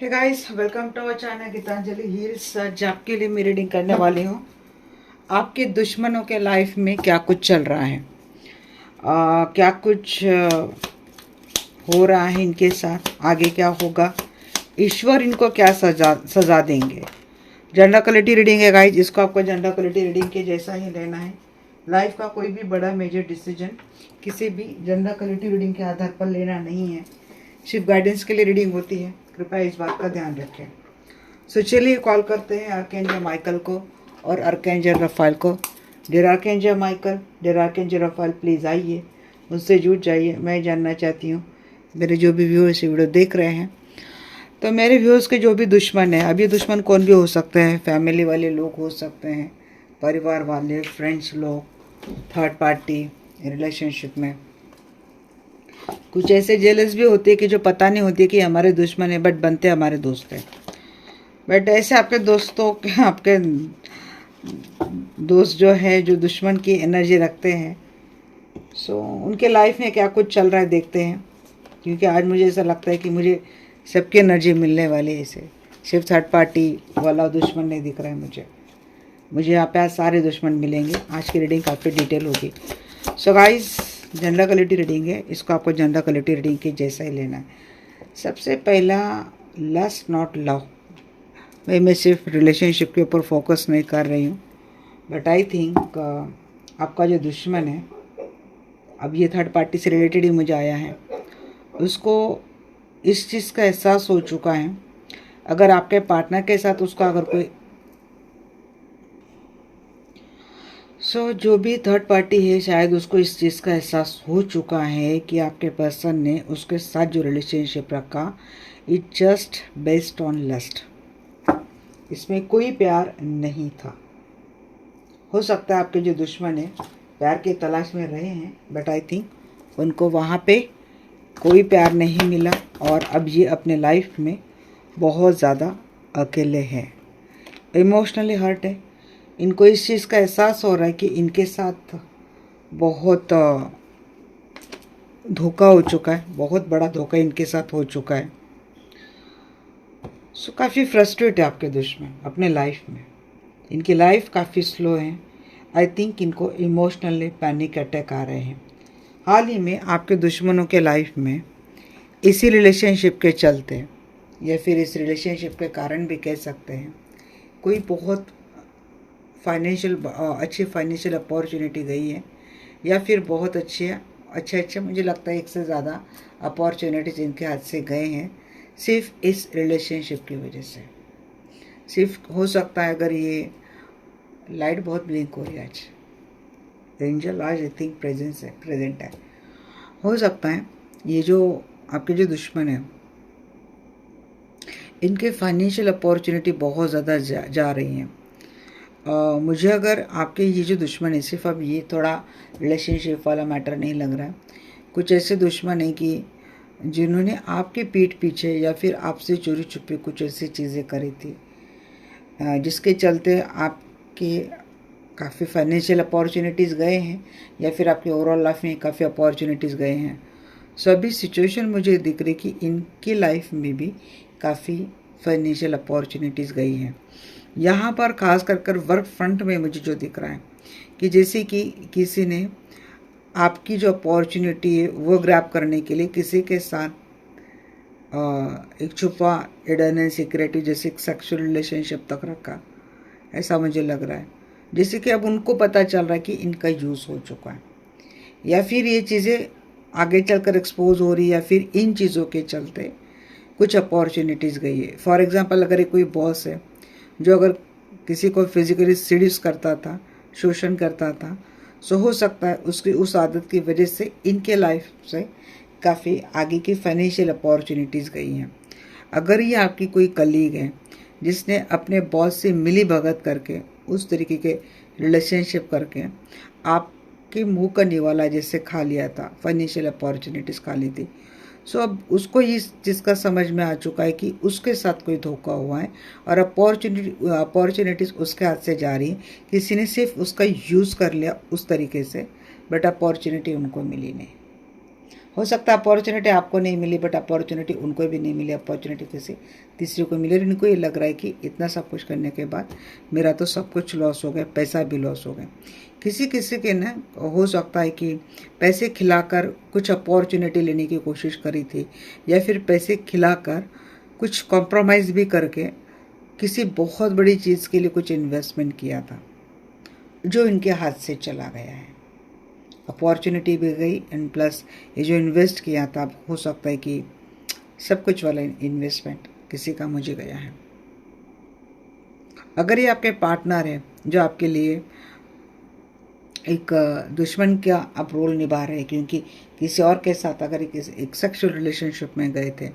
Hey guys, welcome to our channel Geetanjali heals. आज आपके लिए मैं रीडिंग करने वाली हूँ। आपके दुश्मनों के लाइफ में क्या कुछ चल रहा है, क्या कुछ हो रहा है इनके साथ, आगे क्या होगा, ईश्वर इनको क्या सजा देंगे। जनरल क्वालिटी रीडिंग है गाइस, इसको आपको जनरल क्वालिटी रीडिंग के जैसा ही लेना है। लाइफ का कोई भी बड़ा मेजर डिसीजन किसी भी जनरल क्वालिटी रीडिंग के आधार पर लेना नहीं है, सिर्फ गाइडेंस के लिए रीडिंग होती है। कृपया इस बात का ध्यान रखें। सो चलिए कॉल करते हैं आर्कएंजल माइकल को और आर्कएंजल रफाइल को। Dear archangel Michael, dear archangel Raphael, please आइए, मुझसे जुड़ जाइए। मैं जानना चाहती हूँ, मेरे जो भी व्यूअर्स वीडियो देख रहे हैं, तो मेरे व्यूअर्स के जो भी दुश्मन है, अब ये दुश्मन कौन भी हो सकते हैं, फैमिली वाले लोग हो सकते हैं, परिवार वाले, फ्रेंड्स लोग, थर्ड पार्टी रिलेशनशिप में। कुछ ऐसे जेलस भी होते हैं कि जो पता नहीं होती कि हमारे दुश्मन है बट बनते हमारे दोस्त हैं। बट ऐसे आपके दोस्तों के, आपके दोस्त जो है, जो दुश्मन की एनर्जी रखते हैं, सो उनके लाइफ में क्या कुछ चल रहा है देखते हैं। क्योंकि आज मुझे ऐसा लगता है कि मुझे सबकी एनर्जी मिलने वाली है। इसे सिर्फ थर्ड पार्टी वाला दुश्मन नहीं दिख रहा है मुझे यहाँ पे आज सारे दुश्मन मिलेंगे। आज की रीडिंग काफ़ी डिटेल होगी। So guys, general quality reading है, इसको आपको जनरल क्वालिटी रीडिंग के जैसा ही लेना है। सबसे पहला, लस्ट नॉट लव। मैं सिर्फ रिलेशनशिप के ऊपर फोकस नहीं कर रही हूँ, बट आई थिंक आपका जो दुश्मन है, अब ये थर्ड पार्टी से रिलेटेड ही मुझे आया है, उसको इस चीज़ का एहसास हो चुका है। अगर आपके पार्टनर के साथ उसका अगर कोई जो भी थर्ड पार्टी है, शायद उसको इस चीज़ का एहसास हो चुका है कि आपके पर्सन ने उसके साथ जो रिलेशनशिप रखा, it just based on lust. इसमें कोई प्यार नहीं था। हो सकता है आपके जो दुश्मन है प्यार की तलाश में रहे हैं, बट आई थिंक उनको वहाँ पे कोई प्यार नहीं मिला और अब ये अपने लाइफ में बहुत ज़्यादा अकेले हैं, इमोशनली हर्ट है। इनको इस चीज़ का एहसास हो रहा है कि इनके साथ बहुत धोखा हो चुका है, बहुत बड़ा धोखा इनके साथ हो चुका है। सो काफ़ी फ्रस्ट्रेट है आपके दुश्मन अपने लाइफ में। इनकी लाइफ काफ़ी स्लो है। आई थिंक इनको इमोशनली पैनिक अटैक आ रहे हैं। हाल ही में आपके दुश्मनों के लाइफ में इसी रिलेशनशिप के चलते, या फिर इस रिलेशनशिप के कारण भी कह सकते हैं, कोई बहुत अच्छी फाइनेंशियल अपॉर्चुनिटी गई है, या फिर बहुत अच्छे मुझे लगता है एक से ज़्यादा अपॉर्चुनिटीज इनके हाथ से गए हैं, सिर्फ इस रिलेशनशिप की वजह से। सिर्फ हो सकता है, अगर ये लाइट बहुत ब्लिंक हो रही है आज, एंजल आज आई थिंक प्रेजेंट है, हो सकता है ये जो आपके जो दुश्मन है, इनके फाइनेंशियल अपॉर्चुनिटी बहुत ज़्यादा जा रही हैं। मुझे अगर आपके ये जो दुश्मन है, सिर्फ अब ये थोड़ा रिलेशनशिप वाला मैटर नहीं लग रहा है, कुछ ऐसे दुश्मन है कि जिन्होंने आपके पीठ पीछे या फिर आपसे चोरी छुपे कुछ ऐसी चीज़ें करी थी, जिसके चलते आपके काफ़ी फाइनेंशियल अपॉर्चुनिटीज़ गए हैं, या फिर आपके ओवरऑल लाइफ में काफ़ी अपॉर्चुनिटीज़ गए हैं। सो अभी सिचुएशन मुझे दिख रही कि इनकी लाइफ में भी काफ़ी फाइनेंशियल अपॉर्चुनिटीज़ गई हैं। यहाँ पर खास कर वर्क फ्रंट में मुझे जो दिख रहा है कि जैसे कि किसी ने आपकी जो अपॉर्चुनिटी है वो ग्रैब करने के लिए किसी के साथ एक छुपा हिडन एंड सीक्रेटिव जैसे एक सेक्सुअल रिलेशनशिप तक रखा, ऐसा मुझे लग रहा है। जैसे कि अब उनको पता चल रहा है कि इनका यूज़ हो चुका है, या फिर ये चीज़ें आगे चलकर एक्सपोज हो रही है, या फिर इन चीज़ों के चलते कुछ अपॉर्चुनिटीज़ गई है। फॉर एग्जांपल, अगर एक कोई बॉस है जो अगर किसी को फिजिकली सीड्यूस करता था, शोषण करता था, सो हो सकता है उसकी उस आदत की वजह से इनके लाइफ से काफ़ी आगे की फाइनेंशियल अपॉर्चुनिटीज़ गई हैं। अगर ये आपकी कोई कलीग है जिसने अपने बॉस से मिली भगत करके, उस तरीके के रिलेशनशिप करके आपके मुंह का निवाला जैसे खा लिया था, फाइनेंशियल अपॉर्चुनिटीज़ खा ली थी, सो अब उसको इस चीज़ का समझ में आ चुका है कि उसके साथ कोई धोखा हुआ है और अपॉर्चुनिटीज़ उसके हाथ से जा रही है। किसी ने सिर्फ उसका यूज़ कर लिया उस तरीके से, बट अपॉर्चुनिटी उनको मिली नहीं। हो सकता है अपॉर्चुनिटी आपको नहीं मिली, बट अपॉर्चुनिटी उनको भी नहीं मिली, अपॉर्चुनिटी किसी तीसरे को मिली। इनको ये लग रहा है कि इतना सब कुछ करने के बाद मेरा तो सब कुछ लॉस हो गया, पैसा भी लॉस हो गया। किसी किसी के ना हो सकता है कि पैसे खिलाकर कुछ अपॉर्चुनिटी लेने की कोशिश करी थी, या फिर पैसे खिलाकर कुछ कॉम्प्रोमाइज़ भी करके किसी बहुत बड़ी चीज़ के लिए कुछ इन्वेस्टमेंट किया था, जो इनके हाथ से चला गया है। अपॉर्चुनिटी भी गई एंड प्लस ये जो इन्वेस्ट किया था, हो सकता है कि सब कुछ वाला इन्वेस्टमेंट किसी का मुझे गया है। अगर ये आपके पार्टनर है जो आपके लिए एक दुश्मन का आप रोल निभा रहे हैं, क्योंकि किसी और के साथ अगर एक सेक्सुअल रिलेशनशिप में गए थे,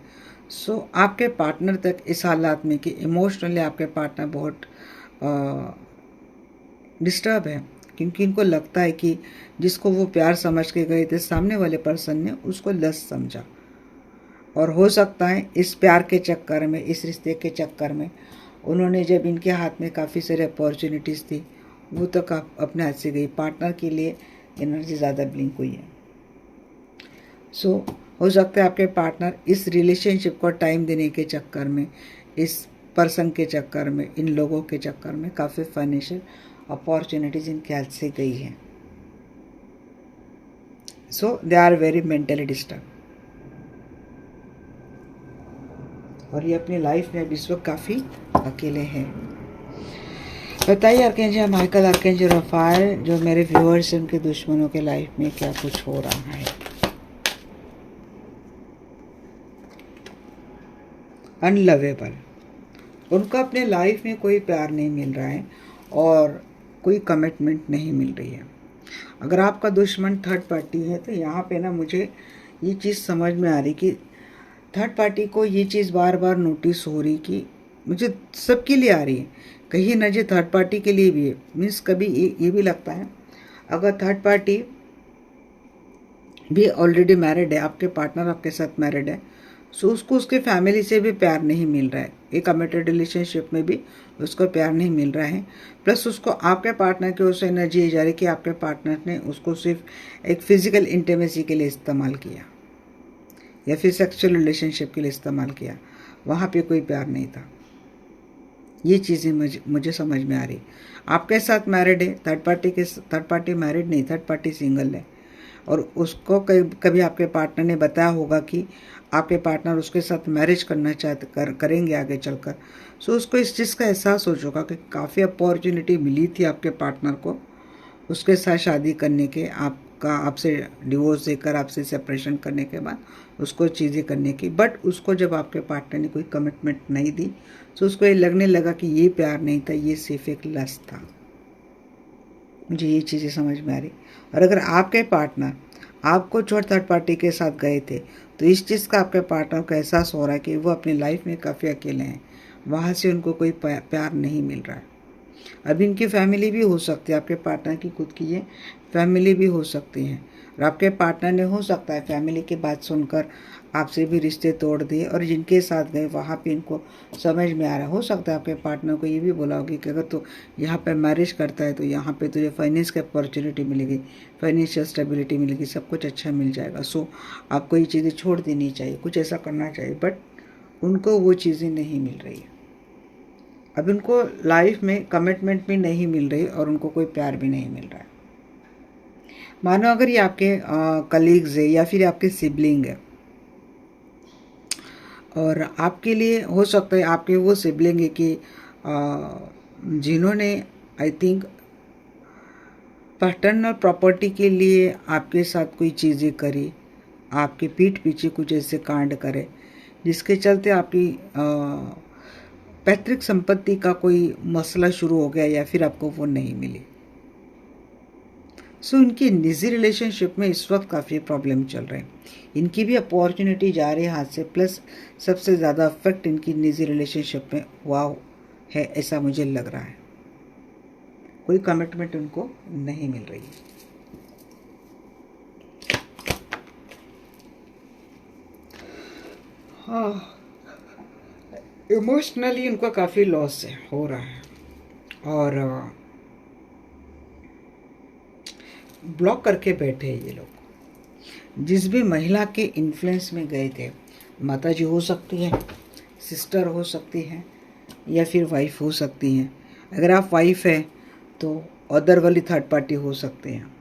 सो आपके पार्टनर तक इस हालात में कि इमोशनली आपके पार्टनर बहुत डिस्टर्ब है, क्योंकि इनको लगता है कि जिसको वो प्यार समझ के गए थे, सामने वाले पर्सन ने उसको लस्ट समझा। और हो सकता है इस प्यार के चक्कर में, इस रिश्ते के चक्कर में उन्होंने, जब इनके हाथ में काफ़ी सारी अपॉर्चुनिटीज़ थी, वो तो अपने हाथ से गई। पार्टनर के लिए एनर्जी ज़्यादा ब्लिंक हुई है। सो हो सकता है आपके पार्टनर इस रिलेशनशिप को टाइम देने के चक्कर में, इस पर्सन के चक्कर में, इन लोगों के चक्कर में काफ़ी फाइनेंशियल अपॉर्चुनिटीज़ इनके हाथ से गई है। So they are very mentally disturb, और ये अपनी लाइफ में इस वक्त काफ़ी अकेले हैं। बताइए आर्कएंजल माइकल, आर्कएंजल रफाएल, जो मेरे व्यूअर्स हैं उनके दुश्मनों के लाइफ में क्या कुछ हो रहा है। अनलवेबल, उनको अपने लाइफ में कोई प्यार नहीं मिल रहा है और कोई कमिटमेंट नहीं मिल रही है। अगर आपका दुश्मन थर्ड पार्टी है, तो यहाँ पे ना मुझे ये चीज़ समझ में आ रही कि थर्ड पार्टी को ये चीज़ बार बार नोटिस हो रही, कि मुझे सबके लिए आ रही है, कहीं ना जो थर्ड पार्टी के लिए भी है। मीन्स कभी ये भी लगता है, अगर थर्ड पार्टी भी ऑलरेडी मैरिड है, आपके पार्टनर आपके साथ मैरिड है, सो उसको उसके फैमिली से भी प्यार नहीं मिल रहा है, एक कमिटेड रिलेशनशिप में भी उसको प्यार नहीं मिल रहा है। प्लस उसको आपके पार्टनर की ओर से एनर्जी ये जा रही है कि आपके पार्टनर ने उसको सिर्फ एक फिजिकल इंटीमेसी के लिए इस्तेमाल किया, या फिर सेक्सुअल रिलेशनशिप के लिए इस्तेमाल किया, वहाँ पे कोई प्यार नहीं था। ये चीज़ें मुझे समझ में आ रही। आपके साथ मैरिड है, थर्ड पार्टी मैरिड नहीं, थर्ड पार्टी सिंगल है, और उसको कभी आपके पार्टनर ने बताया होगा कि आपके पार्टनर उसके साथ मैरिज करना करेंगे आगे चलकर। सो उसको इस चीज़ का एहसास हो चुका कि काफ़ी अपॉर्चुनिटी मिली थी आपके पार्टनर को उसके साथ शादी करने के, आपसे डिवोर्स देकर, आपसे सेपरेशन करने के बाद उसको चीज़ें करने की, बट उसको जब आपके पार्टनर ने कोई कमिटमेंट नहीं दी, तो उसको ये लगने लगा कि ये प्यार नहीं था, ये सिर्फ एक लस्ट था। मुझे ये चीज़ें समझ में आ रही। और अगर आपके पार्टनर आपको छोड़ थर्ड पार्टी के साथ गए थे, तो इस चीज़ का आपके पार्टनर को एहसास हो रहा है कि वो अपनी लाइफ में काफ़ी अकेले हैं, वहाँ से उनको कोई प्यार नहीं मिल रहा है। अब इनकी फैमिली भी हो सकती है, आपके पार्टनर की खुद की ये फैमिली भी हो सकती है, और आपके पार्टनर ने हो सकता है फैमिली की बात सुनकर आपसे भी रिश्ते तोड़ दिए, और जिनके साथ गए वहाँ पे इनको समझ में आ रहा है। हो सकता है आपके पार्टनर को ये भी बोला होगी कि अगर तो यहाँ पे मैरिज करता है तो यहाँ पे तुझे फाइनेंस की अपॉर्चुनिटी मिलेगी, फाइनेंशियल स्टेबिलिटी मिलेगी, सब कुछ अच्छा मिल जाएगा। सो आपको ये चीज़ें छोड़ देनी चाहिए, कुछ ऐसा करना चाहिए, बट उनको वो चीज़ें नहीं मिल रही है। अब उनको लाइफ में कमिटमेंट भी नहीं मिल रही और उनको कोई प्यार भी नहीं मिल रहा है। मानो अगर ये आपके कलीग्स है या फिर आपके सिबलिंग है, और आपके लिए हो सकता है आपके वो सिबलिंग है कि जिन्होंने आई थिंक पैटर्नल प्रॉपर्टी के लिए आपके साथ कोई चीज़ें करी, आपके पीठ पीछे कुछ ऐसे कांड करे जिसके चलते आपकी पैतृक संपत्ति का कोई मसला शुरू हो गया, या फिर आपको वो नहीं मिली। सो इनकी निजी रिलेशनशिप में इस वक्त काफ़ी प्रॉब्लम चल रहे हैं। इनकी भी अपॉर्चुनिटी जा रही है हाथ से, प्लस सबसे ज़्यादा अफेक्ट इनकी निजी रिलेशनशिप में हुआ है, ऐसा मुझे लग रहा है। कोई कमिटमेंट उनको नहीं मिल रही है। हाँ, इमोशनली उनको काफ़ी लॉस हो रहा है, और ब्लॉक करके बैठे हैं ये लोग। जिस भी महिला के इन्फ्लुएंस में गए थे, माता जी हो सकती है, सिस्टर हो सकती है, या फिर वाइफ हो सकती हैं। अगर आप वाइफ है तो अदर वाली थर्ड पार्टी हो सकते हैं।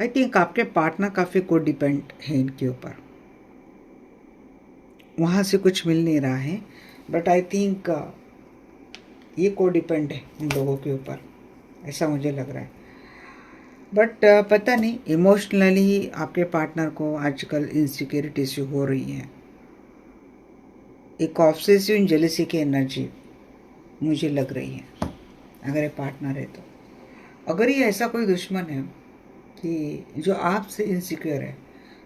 आई थिंक आपके पार्टनर काफ़ी को डिपेंड है इनके ऊपर, वहाँ से कुछ मिल नहीं रहा है, बट आई थिंक ये को डिपेंड है इन लोगों के ऊपर, ऐसा मुझे लग रहा है। बट पता नहीं, इमोशनली आपके पार्टनर को आजकल इनसिक्योरिटी सी हो रही है, एक ऑब्सेसिव जेलसी की एनर्जी मुझे लग रही है। अगर ये पार्टनर है तो, अगर ये ऐसा कोई दुश्मन है कि जो आपसे इनसिक्योर है,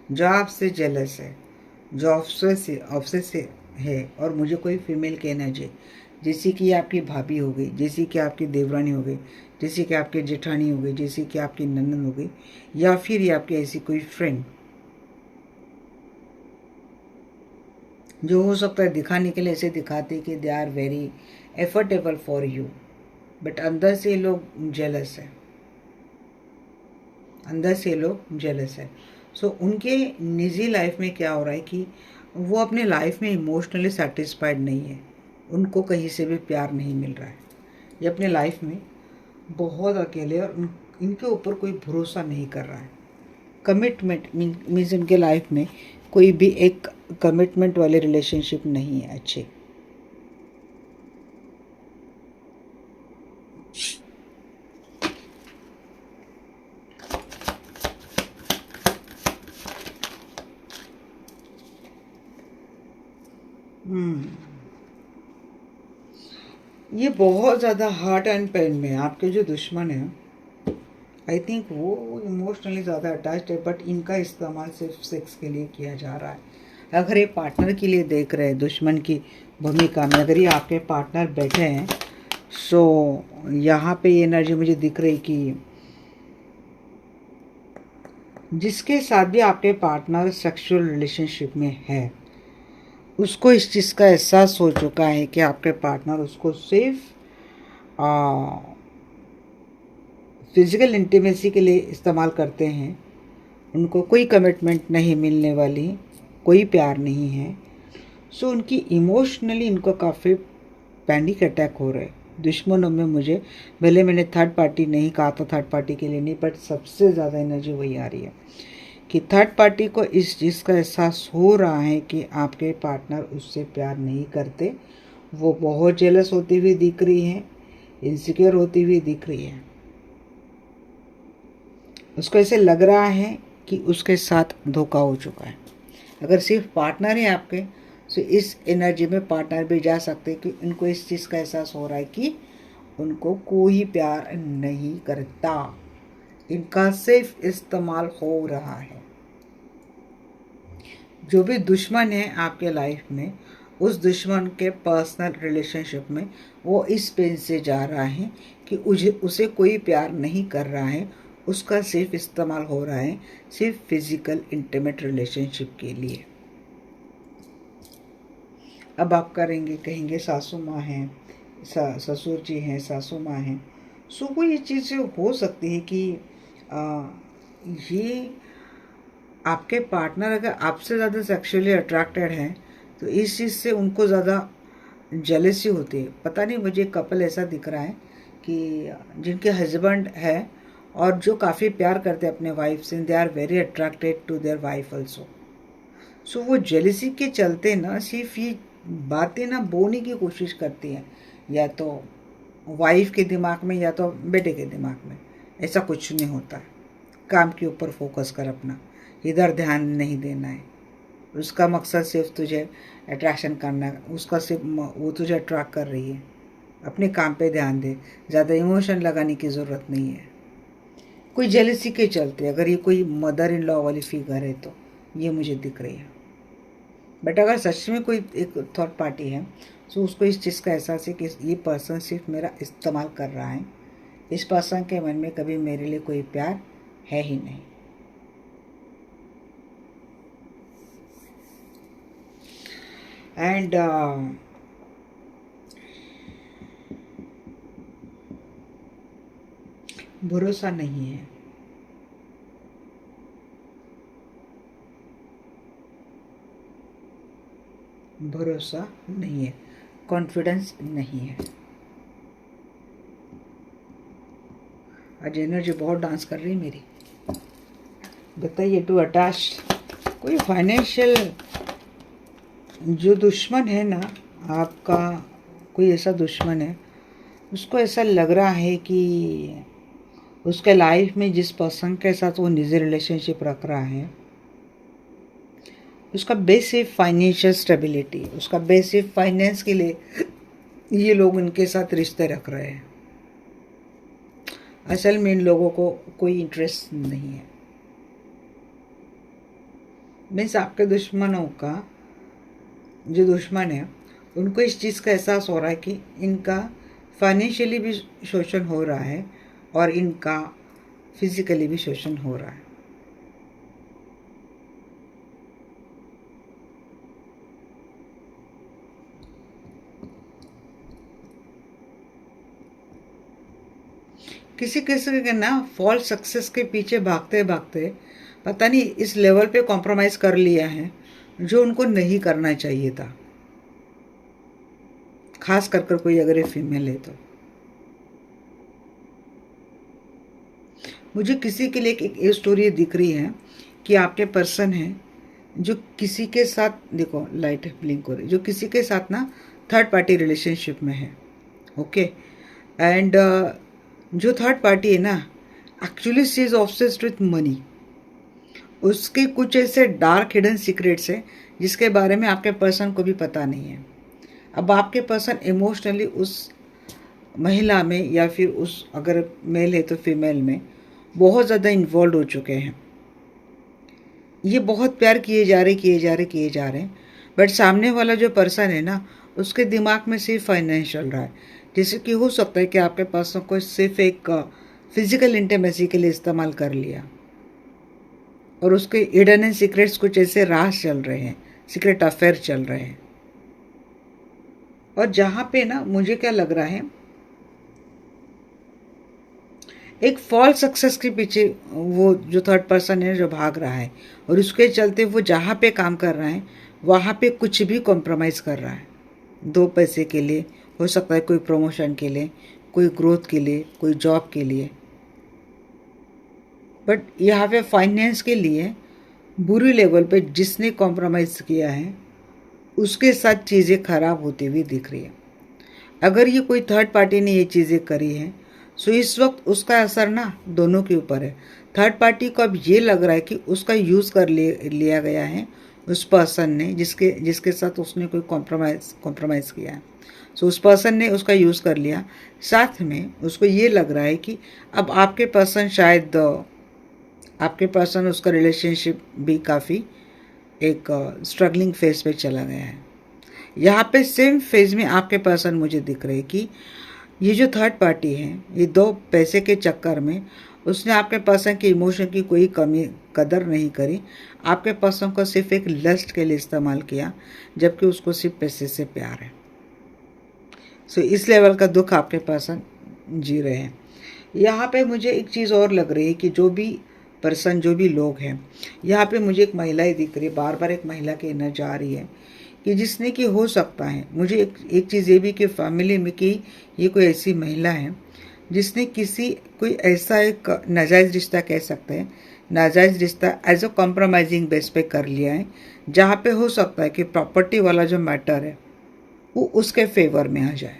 जो आपसे जेलस है, जो ऑब्सेसिव है, और मुझे कोई फीमेल की एनर्जी, जैसे कि आपकी भाभी हो गई, जैसे कि आपकी देवरानी हो गई, जैसे कि आपकी जेठानी हो गई, जैसे कि आपकी ननद हो गई, या फिर ये आपकी ऐसी कोई फ्रेंड, जो हो सकता है दिखाने के लिए ऐसे दिखाते कि they are very affordable for you, but अंदर से लोग जेलस है, अंदर से लोग जेलस है। सो उनके निजी लाइफ में क्या हो रहा है कि वो अपने लाइफ में इमोशनली सेटिस्फाइड नहीं है, उनको कहीं से भी प्यार नहीं मिल रहा है, ये अपने लाइफ में बहुत अकेले, और इनके ऊपर कोई भरोसा नहीं कर रहा है। कमिटमेंट मीन्स इनके लाइफ में कोई भी एक कमिटमेंट वाले रिलेशनशिप नहीं है अच्छे। ये बहुत ज़्यादा हार्ट एंड पेन में आपके जो दुश्मन है, आई थिंक वो इमोशनली ज़्यादा अटैच्ड है, बट इनका इस्तेमाल सिर्फ सेक्स के लिए किया जा रहा है। अगर ये पार्टनर के लिए देख रहे हैं दुश्मन की भूमिका में, अगर ये आपके पार्टनर बैठे हैं, सो यहाँ पे ये एनर्जी मुझे दिख रही कि जिसके साथ भी आपके पार्टनर सेक्सुअल रिलेशनशिप में है, उसको इस चीज़ का एहसास हो चुका है कि आपके पार्टनर उसको सिर्फ फिजिकल इंटीमेसी के लिए इस्तेमाल करते हैं, उनको कोई कमिटमेंट नहीं मिलने वाली, कोई प्यार नहीं है। सो उनकी इमोशनली इनको काफ़ी पैनिक अटैक हो रहे हैं। दुश्मनों में मुझे, भले मैंने थर्ड पार्टी नहीं कहा था, थर्ड पार्टी के लिए नहीं, बट सबसे ज़्यादा एनर्जी वही आ रही है कि थर्ड पार्टी को इस चीज़ का एहसास हो रहा है कि आपके पार्टनर उससे प्यार नहीं करते, वो बहुत जेलस होती हुई दिख रही है, इनसिक्योर होती हुई दिख रही है। उसको ऐसे लग रहा है कि उसके साथ धोखा हो चुका है। अगर सिर्फ पार्टनर है आपके, तो इस एनर्जी में पार्टनर भी जा सकते हैं कि उनको इस चीज़ का एहसास हो रहा है कि उनको कोई प्यार नहीं करता, इनका सिर्फ इस्तेमाल हो रहा है। जो भी दुश्मन है आपके लाइफ में, उस दुश्मन के पर्सनल रिलेशनशिप में वो इस पेन से जा रहा है कि उसे कोई प्यार नहीं कर रहा है, उसका सिर्फ इस्तेमाल हो रहा है, सिर्फ फिजिकल इंटीमेट रिलेशनशिप के लिए। अब आप करेंगे, कहेंगे सासू माँ हैं, ससुर जी हैं, सासू माँ हैं, सो वो ये चीज़ें हो सकती है कि ये आपके पार्टनर अगर आपसे ज़्यादा सेक्सुअली अट्रैक्टेड हैं, तो इस चीज़ से उनको ज़्यादा जेलसी होती है। पता नहीं, मुझे कपल ऐसा दिख रहा है कि जिनके हस्बैंड है और जो काफ़ी प्यार करते हैं अपने वाइफ से, they are very attracted to their wife also. सो वो जेलसी के चलते ना सिर्फ ये बातें ना बोने की कोशिश करती हैं, या तो वाइफ के दिमाग में या तो बेटे के दिमाग में। ऐसा कुछ नहीं होता। काम के ऊपर फोकस कर अपना, इधर ध्यान नहीं देना है। उसका मकसद सिर्फ तुझे अट्रैक्शन करना है, उसका सिर्फ वो तुझे अट्रैक्ट कर रही है। अपने काम पे ध्यान दे, ज़्यादा इमोशन लगाने की ज़रूरत नहीं है। कोई जेलसी के चलते, अगर ये कोई मदर इन लॉ वाली फिगर है तो ये मुझे दिख रही है। बट अगर सच में कोई एक थर्ड पार्टी है, तो उसको इस चीज़ का एहसास है कि ये पर्सन सिर्फ मेरा इस्तेमाल कर रहा है, इस पर्सन के मन में कभी मेरे लिए कोई प्यार है ही नहीं। एंड भरोसा नहीं है, भरोसा नहीं है, कॉन्फिडेंस नहीं है। आज एनर्जी बहुत डांस कर रही है मेरी। बताइए, टू अटैच, कोई फाइनेंशियल जो दुश्मन है ना आपका, कोई ऐसा दुश्मन है, उसको ऐसा लग रहा है कि उसके लाइफ में जिस पर्सन के साथ वो निजी रिलेशनशिप रख रहा है, उसका बेसिक फाइनेंशियल स्टेबिलिटी, उसका बेसिक फाइनेंस के लिए ये लोग उनके साथ रिश्ते रख रहे हैं। असल में इन लोगों को कोई इंटरेस्ट नहीं है। मीन्स आपके दुश्मनों का जो दुश्मन है, उनको इस चीज़ का एहसास हो रहा है कि इनका फाइनेंशियली भी शोषण हो रहा है और इनका फिजिकली भी शोषण हो रहा है। किसी किसी के ना फॉल्स सक्सेस के पीछे भागते भागते पता नहीं इस लेवल पे कॉम्प्रोमाइज कर लिया है जो उनको नहीं करना चाहिए था। खास कर कोई अगर ये फीमेल है तो मुझे किसी के लिए एक ये स्टोरी दिख रही है कि आपके पर्सन है जो किसी के साथ, देखो लाइट ब्लिंक हो रही, जो किसी के साथ ना थर्ड पार्टी रिलेशनशिप में है। ओके, एंड जो थर्ड पार्टी है ना, actually she is obsessed with money. उसके कुछ ऐसे डार्क हिडन सीक्रेट्स है जिसके बारे में आपके पर्सन को भी पता नहीं है। अब आपके पर्सन इमोशनली उस महिला में या फिर उस, अगर मेल है तो फीमेल में, बहुत ज़्यादा इन्वॉल्व हो चुके हैं। ये बहुत प्यार किए जा रहे हैं, बट सामने वाला जो पर्सन है ना, उसके दिमाग में सिर्फ फाइनेंस चल रहा है। जैसे कि हो सकता है कि आपके पर्सन को सिर्फ एक फिजिकल इंटीमेसी के लिए इस्तेमाल कर लिया और उसके हिडन एंड सीक्रेट्स कुछ ऐसे राज चल रहे हैं, सीक्रेट अफेयर चल रहे हैं। और जहाँ पे ना मुझे क्या लग रहा है, एक फॉल्स सक्सेस के पीछे वो जो थर्ड पर्सन है जो भाग रहा है, और उसके चलते वो जहाँ पे काम कर रहा है वहाँ पे कुछ भी कॉम्प्रोमाइज़ कर रहा है। 2 पैसे के लिए, हो सकता है कोई प्रमोशन के लिए, कोई ग्रोथ के लिए, कोई जॉब के लिए, बट यहाँ पे फाइनेंस के लिए बुरी लेवल पे जिसने कॉम्प्रोमाइज़ किया है उसके साथ चीज़ें खराब होती हुई दिख रही है। अगर ये कोई थर्ड पार्टी ने ये चीज़ें करी हैं, सो इस वक्त उसका असर ना दोनों के ऊपर है। थर्ड पार्टी को अब ये लग रहा है कि उसका यूज़ कर लिया गया है उस पर्सन ने, जिसके साथ उसने कोई कॉम्प्रोमाइज़ किया है। सो उस पर्सन ने उसका यूज़ कर लिया। साथ में उसको ये लग रहा है कि अब आपके पर्सन शायद, आपके पर्सन उसका रिलेशनशिप भी काफ़ी एक स्ट्रगलिंग फेज पे चला गया है। यहाँ पे सेम फेज में आपके पर्सन मुझे दिख रहे हैं कि ये जो थर्ड पार्टी है, ये 2 पैसे के चक्कर में उसने आपके पर्सन के इमोशन की कोई कदर नहीं करी। आपके पर्सन को सिर्फ एक लस्ट के लिए इस्तेमाल किया, जबकि उसको सिर्फ पैसे से प्यार है। सो इस लेवल का दुख आपके पर्सन जी रहे हैं। यहाँ पे मुझे एक चीज़ और लग रही है कि जो भी पर्सन, जो भी लोग हैं, यहाँ पे मुझे एक महिला ही दिख रही है, बार बार एक महिला की नजर आ रही है कि जिसने कि हो सकता है, मुझे एक चीज़ ये भी कि फैमिली में कि ये कोई ऐसी महिला है जिसने कोई ऐसा एक नाजायज़ रिश्ता कह सकते हैं, नाजायज़ रिश्ता एज अ कॉम्प्रोमाइजिंग बेस पे कर लिया है, जहाँ पे हो सकता है कि प्रॉपर्टी वाला जो मैटर है वो उसके फेवर में आ जाए।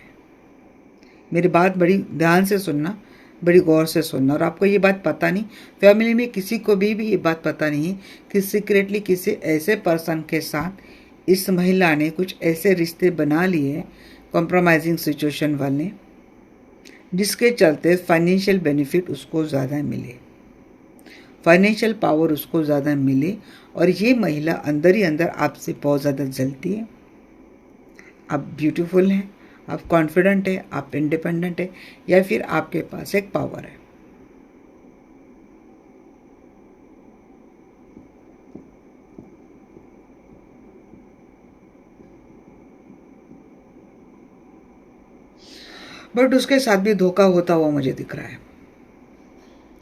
मेरी बात बड़ी ध्यान से सुनना, बड़ी गौर से सुनना। और आपको ये बात पता नहीं, फैमिली में किसी को भी ये बात पता नहीं कि सीक्रेटली किसी ऐसे पर्सन के साथ इस महिला ने कुछ ऐसे रिश्ते बना लिए कॉम्प्रोमाइजिंग सिचुएशन वाले, जिसके चलते फाइनेंशियल बेनिफिट उसको ज़्यादा मिले, फाइनेंशियल पावर उसको ज़्यादा मिले, और ये महिला अंदर ही अंदर आपसे बहुत ज़्यादा जलती है। आप ब्यूटीफुल हैं, आप कॉन्फिडेंट है, आप इंडिपेंडेंट है, या फिर आपके पास एक पावर है। बट उसके साथ भी धोखा होता हुआ मुझे दिख रहा है।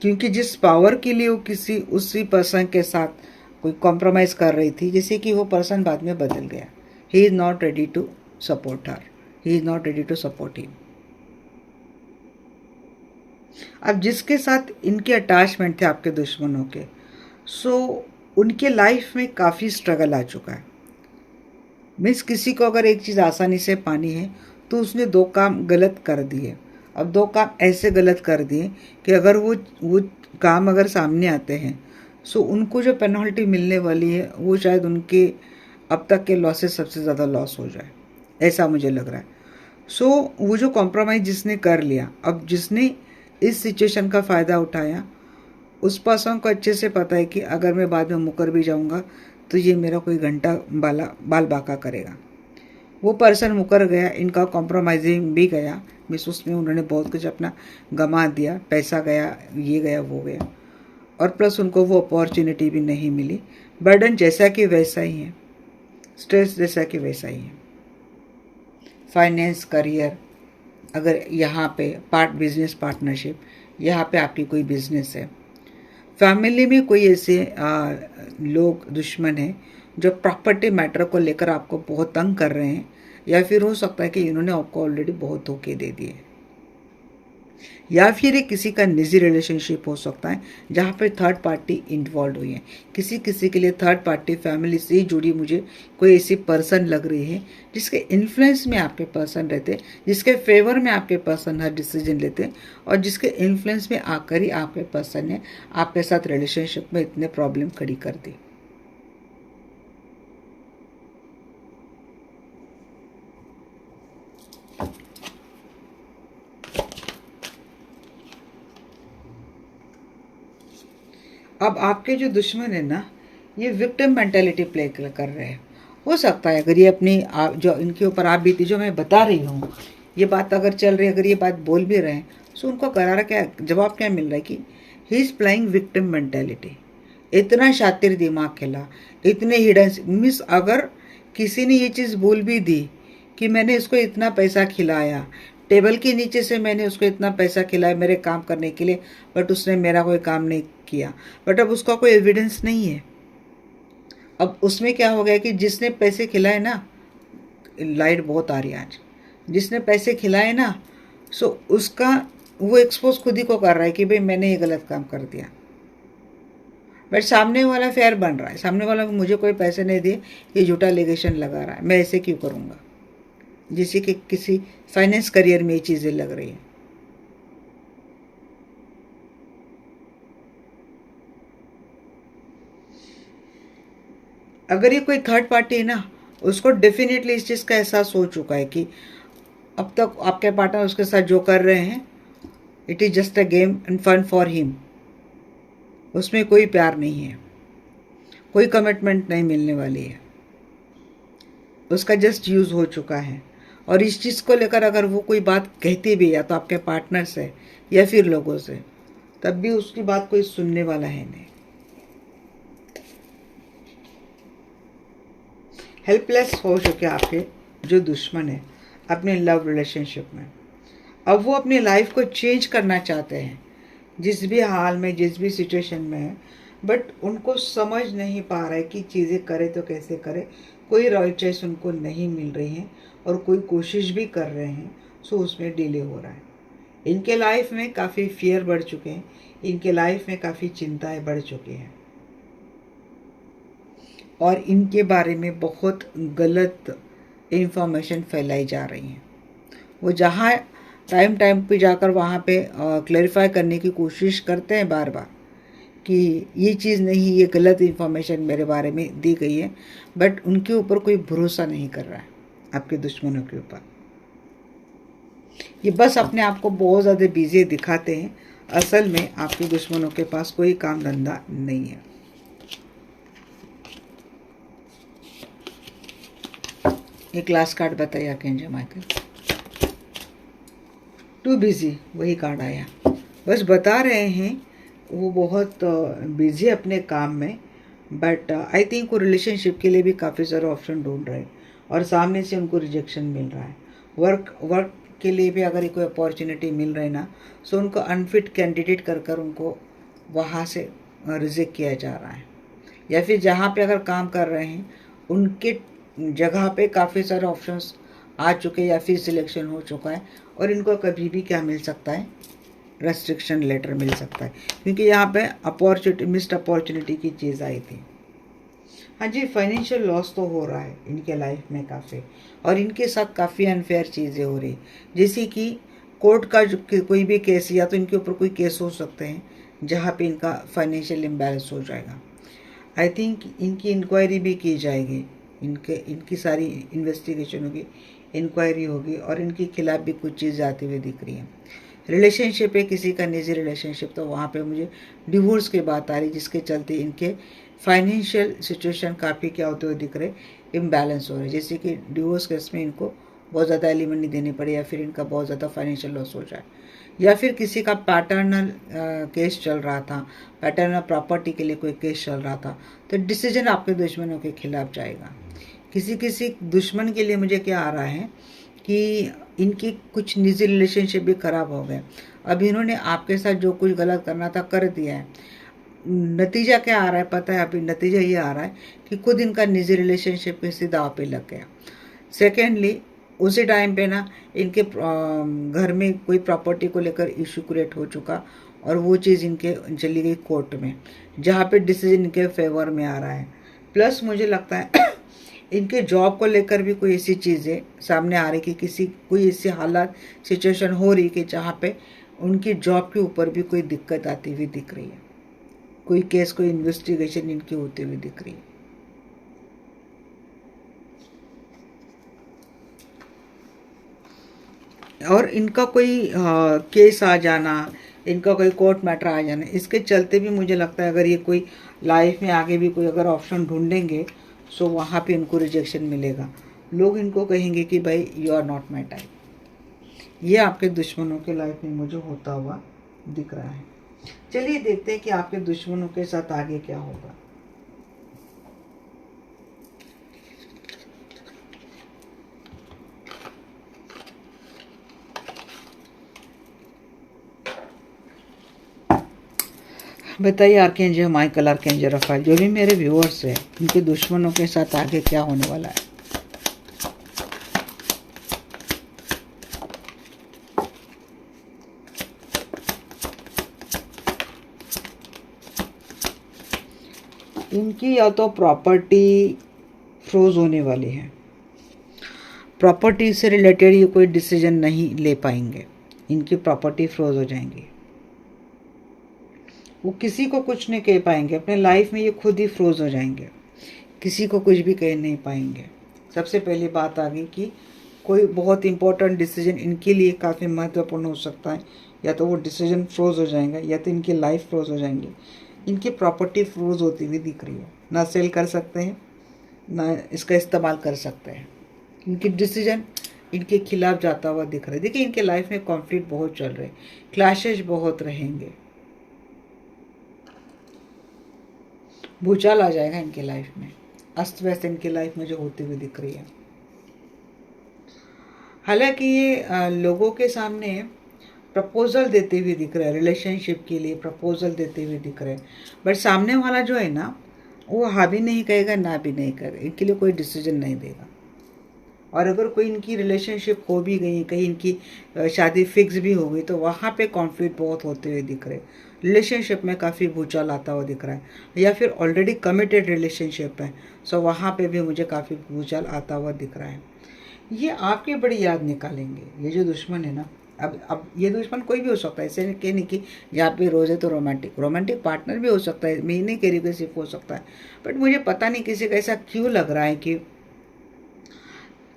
क्योंकि जिस पावर के लिए वो किसी उसी पर्सन के साथ कोई कॉम्प्रोमाइज़ कर रही थी, जैसे कि वो पर्सन बाद में बदल गया। He is not ready to support her, he is not ready to support him. अब जिसके साथ इनके अटैचमेंट थे आपके दुश्मनों के, सो उनके लाइफ में काफ़ी स्ट्रगल आ चुका है। मीन्स किसी को अगर एक चीज़ आसानी से पानी है तो उसने दो काम गलत कर दिए। अब दो काम ऐसे गलत कर दिए कि अगर वो काम अगर सामने आते हैं, सो उनको जो पेनल्टी मिलने वाली है वो शायद उनके अब तक के लॉसेस सबसे ज़्यादा लॉस हो जाए, ऐसा मुझे लग रहा है। सो वो जो कॉम्प्रोमाइज़ जिसने कर लिया, अब जिसने इस सिचुएशन का फ़ायदा उठाया, उस पर्सन को अच्छे से पता है कि अगर मैं बाद में मुकर भी जाऊंगा तो ये मेरा कोई घंटा बाल बाका करेगा। वो पर्सन मुकर गया, इनका कॉम्प्रोमाइजिंग भी गया, मिस उसमें उन्होंने बहुत कुछ अपना गंवा दिया, पैसा गया, ये गया, वो गया, और प्लस उनको वो अपॉर्चुनिटी भी नहीं मिली। बर्डन जैसा कि वैसा ही है, स्ट्रेस जैसा कि वैसा ही है। फाइनेंस, करियर, अगर यहाँ पे बिजनेस पार्टनरशिप, यहाँ पे आपकी कोई बिजनेस है, फैमिली में कोई ऐसे लोग दुश्मन हैं जो प्रॉपर्टी मैटर को लेकर आपको बहुत तंग कर रहे हैं, या फिर हो सकता है कि इन्होंने आपको ऑलरेडी बहुत धोखे दे दिए, या फिर ये किसी का निजी रिलेशनशिप हो सकता है जहाँ पे थर्ड पार्टी इन्वॉल्व हुई है। किसी किसी के लिए थर्ड पार्टी फैमिली से जुड़ी मुझे कोई ऐसी पर्सन लग रही है जिसके इन्फ्लुएंस में आपके पर्सन रहते, जिसके फेवर में आपके पर्सन हर डिसीजन लेते, और जिसके इन्फ्लुएंस में आकर ही आपके पर्सन ने आपके साथ रिलेशनशिप में इतने प्रॉब्लम खड़ी कर दी। अब आपके जो दुश्मन है ना, ये विक्टिम मेंटेलिटी प्ले कर रहे हैं। हो सकता है अगर ये अपनी जो इनके ऊपर आप बीती जो मैं बता रही हूँ, ये बात अगर चल रही है, अगर ये बात बोल भी रहे हैं, तो उनको करारा क्या जवाब क्या मिल रहा है कि he is playing victim mentality. इतना शातिर दिमाग खेला, इतने हिडन मिस, अगर किसी ने ये चीज़ बोल भी दी कि मैंने इसको इतना पैसा खिलाया, टेबल के नीचे से मैंने उसको इतना पैसा खिलाया मेरे काम करने के लिए, बट उसने मेरा कोई काम नहीं किया, बट अब उसका कोई एविडेंस नहीं है। अब उसमें क्या हो गया कि जिसने पैसे खिलाए ना, लाइट बहुत आ रही है आज, जिसने पैसे खिलाए ना, सो उसका वो एक्सपोज खुद ही को कर रहा है कि भाई मैंने ये गलत काम कर दिया, बट सामने वाला फेयर बन रहा है, सामने वाला मुझे कोई पैसे नहीं दिए, ये झूठा एलिगेशन लगा रहा है, मैं ऐसे क्यों करूँगा, जैसे कि किसी फाइनेंस करियर में ये चीज़ें लग रही हैं। अगर ये कोई थर्ड पार्टी है ना, उसको डेफिनेटली इस चीज़ का एहसास हो चुका है कि अब तक आपके पार्टनर उसके साथ जो कर रहे हैं, it is just a game and fun for him. उसमें कोई प्यार नहीं है, कोई कमिटमेंट नहीं मिलने वाली है, उसका जस्ट यूज़ हो चुका है। और इस चीज़ को लेकर अगर वो कोई बात कहती भी, या तो आपके पार्टनर से या फिर लोगों से, तब भी उसकी बात कोई सुनने वाला है नहीं। हेल्पलेस हो चुके आपके जो दुश्मन है अपने लव रिलेशनशिप में। अब वो अपनी लाइफ को चेंज करना चाहते हैं, जिस भी हाल में, जिस भी सिचुएशन में है, बट उनको समझ नहीं पा रहा है कि चीज़ें करे तो कैसे करे। कोई राइट चॉइस उनको नहीं मिल रही है, और कोई कोशिश भी कर रहे हैं, सो उसमें डिले हो रहा है। इनके लाइफ में काफ़ी फियर बढ़ चुके हैं, इनके लाइफ में काफ़ी चिंताएं बढ़ चुकी हैं, और इनके बारे में बहुत गलत इंफॉर्मेशन फैलाई जा रही हैं। वो जहाँ टाइम पे जाकर वहाँ पे क्लैरिफाई करने की कोशिश करते हैं बार बार कि ये चीज़ नहीं, ये गलत इंफॉर्मेशन मेरे बारे में दी गई है, बट उनके ऊपर कोई भरोसा नहीं कर रहा है, आपके दुश्मनों के ऊपर। ये बस अपने आप को बहुत ज़्यादा बिजी दिखाते हैं, असल में आपके दुश्मनों के पास कोई काम धंधा नहीं है। एक लास्ट कार्ड बताइए आर्कएंजल माइकल। टू बिजी, वही कार्ड आया। बस बता रहे हैं वो बहुत बिजी अपने काम में, बट आई थिंक वो रिलेशनशिप के लिए भी काफ़ी सारे ऑप्शन ढूंढ रहे हैं, और सामने से उनको रिजेक्शन मिल रहा है। वर्क के लिए भी अगर कोई अपॉर्चुनिटी मिल रही ना, सो उनको अनफिट कैंडिडेट कर उनको वहाँ से रिजेक्ट किया जा रहा है, या फिर जहाँ पे अगर काम कर रहे हैं उनके जगह पे काफ़ी सारे ऑप्शंस आ चुके हैं या फिर सिलेक्शन हो चुका है, और इनको कभी भी क्या मिल सकता है, रेस्ट्रिक्शन लेटर मिल सकता है, क्योंकि यहाँ पे अपॉर्चुनिटी, मिस्ड अपॉर्चुनिटी की चीज़ आई थी। हाँ जी, फाइनेंशियल लॉस तो हो रहा है इनके लाइफ में काफ़ी, और इनके साथ काफ़ी अनफेयर चीज़ें हो रही, जैसे कि कोर्ट का जो कोई भी केस, या तो इनके ऊपर कोई केस हो सकते हैं जहाँ पे इनका फाइनेंशियल इम्बैलेंस हो जाएगा। आई थिंक इनकी इंक्वायरी भी की जाएगी, इनकी सारी इन्वेस्टिगेशन होगी, इंक्वायरी होगी, और इनके खिलाफ भी कुछ चीज़ आती हुई दिख रही है। रिलेशनशिप है किसी का निजी रिलेशनशिप, तो वहाँ पे मुझे डिवोर्स की बात आ रही, जिसके चलते इनके फाइनेंशियल सिचुएशन काफ़ी क्या होते हुए दिख रहे, इम्बैलेंस हो रहे, जैसे कि डिवोर्स केस में इनको बहुत ज़्यादा एलिमेंट देनी पड़े, या फिर इनका बहुत ज़्यादा फाइनेंशियल लॉस हो जाए, या फिर किसी का पैटर्नल केस चल रहा था, पैटर्नल प्रॉपर्टी के लिए कोई केस चल रहा था, तो डिसीजन आपके दुश्मनों के खिलाफ जाएगा। किसी किसी दुश्मन के लिए मुझे क्या आ रहा है कि इनकी कुछ निजी रिलेशनशिप भी खराब हो गए, अब इन्होंने आपके साथ जो कुछ गलत करना था कर दिया है। नतीजा क्या आ रहा है पता है, अभी नतीजा ये आ रहा है कि खुद इनका निजी रिलेशनशिप किसी दाव पे लग गया। सेकेंडली, उसी टाइम पे ना इनके घर में कोई प्रॉपर्टी को लेकर इशू क्रिएट हो चुका, और वो चीज़ इनके चली गई कोर्ट में, जहाँ पे डिसीजन इनके फेवर में आ रहा है। प्लस मुझे लगता है इनके जॉब को लेकर भी कोई ऐसी चीज़ें सामने आ रही कि कोई ऐसी हालात सिचुएशन हो रही कि जहाँ पे उनकी जॉब के ऊपर भी कोई दिक्कत आती हुई दिख रही है, कोई केस, कोई इन्वेस्टिगेशन इनकी होती हुई दिख रही है। और इनका कोई केस आ जाना, इनका कोई कोर्ट मैटर आ जाना, इसके चलते भी मुझे लगता है अगर ये कोई लाइफ में आगे भी कोई अगर ऑप्शन ढूंढेंगे, सो वहाँ पे इनको रिजेक्शन मिलेगा। लोग इनको कहेंगे कि भाई you are not my type. ये आपके दुश्मनों के लाइफ में मुझे होता हुआ दिख रहा है। चलिए देखते हैं कि आपके दुश्मनों के साथ आगे क्या होगा। बताइए आर्केंजल माइकल, आर्केंजल रफाएल, जो भी मेरे व्यूअर्स हैं, उनके दुश्मनों के साथ आगे क्या होने वाला है। इनकी या तो प्रॉपर्टी फ्रोज होने वाली है, प्रॉपर्टी से रिलेटेड ये कोई डिसीजन नहीं ले पाएंगे, इनकी प्रॉपर्टी फ्रोज हो जाएंगी, वो किसी को कुछ नहीं कह पाएंगे, अपने लाइफ में ये खुद ही फ्रोज हो जाएंगे, किसी को कुछ भी कह नहीं पाएंगे। सबसे पहली बात आ गई कि कोई बहुत इंपॉर्टेंट डिसीजन इनके लिए काफ़ी महत्वपूर्ण हो सकता है, या तो वो डिसीजन फ्रोज हो जाएगा, या तो इनकी लाइफ फ्रोज हो जाएंगी। इनकी प्रॉपर्टी फ्रोज होती हुई दिख रही है, ना सेल कर सकते हैं ना इसका इस्तेमाल कर सकते हैं, इनकी डिसीजन इनके खिलाफ जाता हुआ दिख रहा है। देखिए इनके लाइफ में कॉन्फ्लिक्ट बहुत चल रहे हैं, क्लैशेज बहुत रहेंगे, भूचाल आ जाएगा इनके लाइफ में, अस्त व्यस्त इनकी लाइफ में जो होती हुई दिख रही है। हालांकि ये लोगों के सामने प्रपोजल देते हुए दिख रहा है, रिलेशनशिप के लिए प्रपोजल देते हुए दिख रहे हैं, बट सामने वाला जो है ना, वो हाँ भी नहीं कहेगा ना भी नहीं कहेगा, इनके लिए कोई डिसीजन नहीं देगा। और अगर कोई इनकी रिलेशनशिप हो भी गई, कहीं इनकी शादी फिक्स भी हो गई, तो वहाँ पे कॉन्फ्लिक्ट बहुत होते हुए दिख रहे, रिलेशनशिप में काफ़ी भूचाल आता हुआ दिख रहा है, या फिर ऑलरेडी कमिटेड रिलेशनशिप है, सो वहाँ पे भी मुझे काफ़ी भूचाल आता हुआ दिख रहा है। ये आपकी बड़ी याद निकालेंगे, ये जो दुश्मन है ना। अब ये दुश्मन कोई भी हो सकता है, ऐसे नहीं कि यहाँ पे रोज़ है तो रोमांटिक पार्टनर भी हो सकता है, मैं नहीं कह रही कि सिर्फ हो सकता है, बट मुझे पता नहीं किसी का ऐसा क्यों लग रहा है कि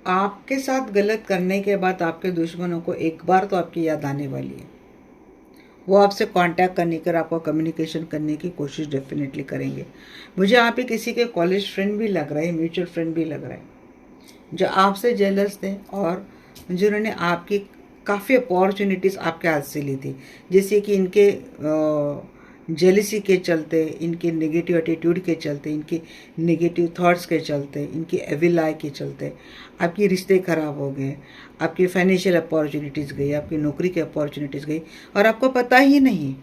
आपके साथ गलत करने के बाद आपके दुश्मनों को एक बार तो आपकी याद आने वाली है, वो आपसे कांटेक्ट करने कर आपको कम्युनिकेशन करने की कोशिश डेफिनेटली करेंगे। मुझे यहाँ पे किसी के कॉलेज फ्रेंड भी लग रहे हैं, म्यूचुअल फ्रेंड भी लग रहे हैं, जो आपसे जेलस थे और जिन्होंने आपकी काफ़ी अपॉर्चुनिटीज़ आपके हाथ से ली थी, जैसे कि इनके जेलिसी के चलते, इनके नेगेटिव एटीट्यूड के चलते, इनके नेगेटिव थॉट्स के चलते, इनकी एविल आई के चलते आपके रिश्ते ख़राब हो गए, आपकी फाइनेंशियल अपॉर्चुनिटीज़ गई, आपकी नौकरी की अपॉर्चुनिटीज़ गई, और आपको पता ही नहीं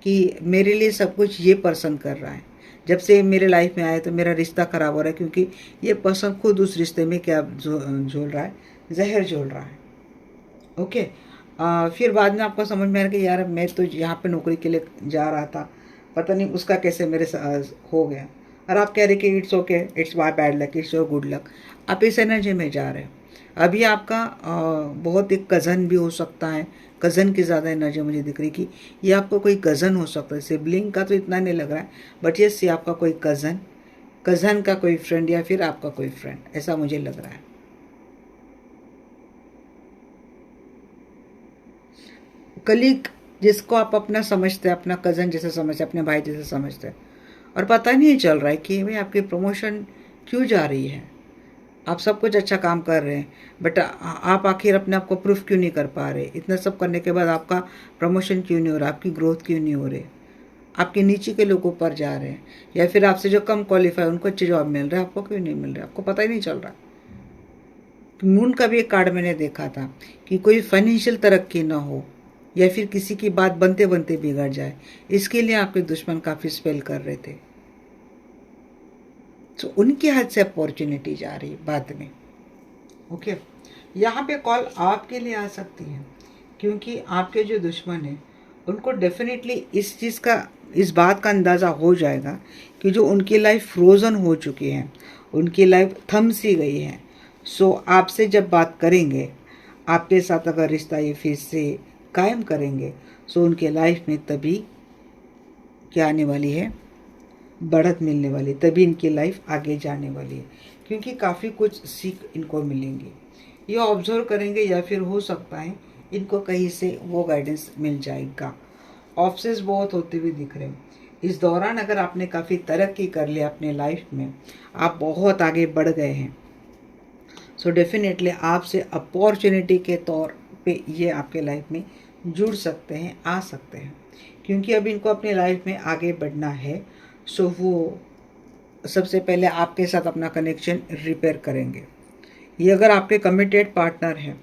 कि मेरे लिए सब कुछ ये पर्सन कर रहा है। जब से मेरे लाइफ में आया तो मेरा रिश्ता ख़राब हो रहा है, क्योंकि ये पर्सन खुद उस रिश्ते में क्या झोल रहा है, जहर झोल रहा है। ओके। फिर बाद में आपको समझ में आया कि यार मैं तो यहाँ पे नौकरी के लिए जा रहा था, पता नहीं उसका कैसे मेरे हो गया। और आप कह रहे कि it's okay, it's my bad luck, it's your good luck. आप इस एनर्जी में जा रहे हैं। अभी आपका बहुत एक कज़न भी हो सकता है, कज़न की ज़्यादा एनर्जी मुझे दिख रही कि ये आपको कोई कज़न हो सकता है। सिबलिंग का तो इतना नहीं लग रहा है, बट ये सी आपका कोई कज़न का कोई फ्रेंड या फिर आपका कोई फ्रेंड, ऐसा मुझे लग रहा है। कलीग जिसको आप अपना समझते हैं, अपना कज़न जैसे समझते हैं, अपने भाई जैसे समझते हैं, और पता नहीं चल रहा है कि भाई आपकी प्रमोशन क्यों जा रही है। आप सब कुछ अच्छा काम कर रहे हैं, बट आप आखिर अपने आप को प्रूफ क्यों नहीं कर पा रहे। इतना सब करने के बाद आपका प्रमोशन क्यों नहीं हो रहा, आपकी ग्रोथ क्यों नहीं हो रही। आपके नीचे के लोग ऊपर जा रहे हैं, या फिर आपसे जो कम क्वालिफाई उनको अच्छे जॉब मिल रहे हैं, आपको क्यों नहीं मिल रहा, आपको पता ही नहीं चल रहा। मून का भी एक कार्ड मैंने देखा था कि कोई फाइनेंशियल तरक्की ना हो, या फिर किसी की बात बनते बनते बिगड़ जाए, इसके लिए आपके दुश्मन काफ़ी स्पेल कर रहे थे। तो उनके हाथ से अपॉर्चुनिटी जा रही बाद में। ओके। यहाँ पे कॉल आपके लिए आ सकती है, क्योंकि आपके जो दुश्मन हैं उनको डेफिनेटली इस चीज़ का, इस बात का अंदाज़ा हो जाएगा कि जो उनकी लाइफ फ्रोज़न हो चुकी है, उनकी लाइफ थम सी गई है। सो आपसे जब बात करेंगे, आपके साथ अगर रिश्ता ये फिर से कायम करेंगे, सो उनके लाइफ में तभी क्या आने वाली है, बढ़त मिलने वाली, तभी इनकी लाइफ आगे जाने वाली है, क्योंकि काफ़ी कुछ सीख इनको मिलेंगी। ये ऑब्जर्व करेंगे, या फिर हो सकता है इनको कहीं से वो गाइडेंस मिल जाएगा। ऑप्शंस बहुत होते हुए दिख रहे हैं इस दौरान। अगर आपने काफ़ी तरक्की कर लिया अपने लाइफ में, आप बहुत आगे बढ़ गए हैं, सो डेफिनेटली आपसे अपॉर्चुनिटी के तौर पे ये आपके लाइफ में जुड़ सकते हैं, आ सकते हैं, क्योंकि अब इनको अपने लाइफ में आगे बढ़ना है। सो वो सबसे पहले आपके साथ अपना कनेक्शन रिपेयर करेंगे। ये अगर आपके कमिटेड पार्टनर हैं,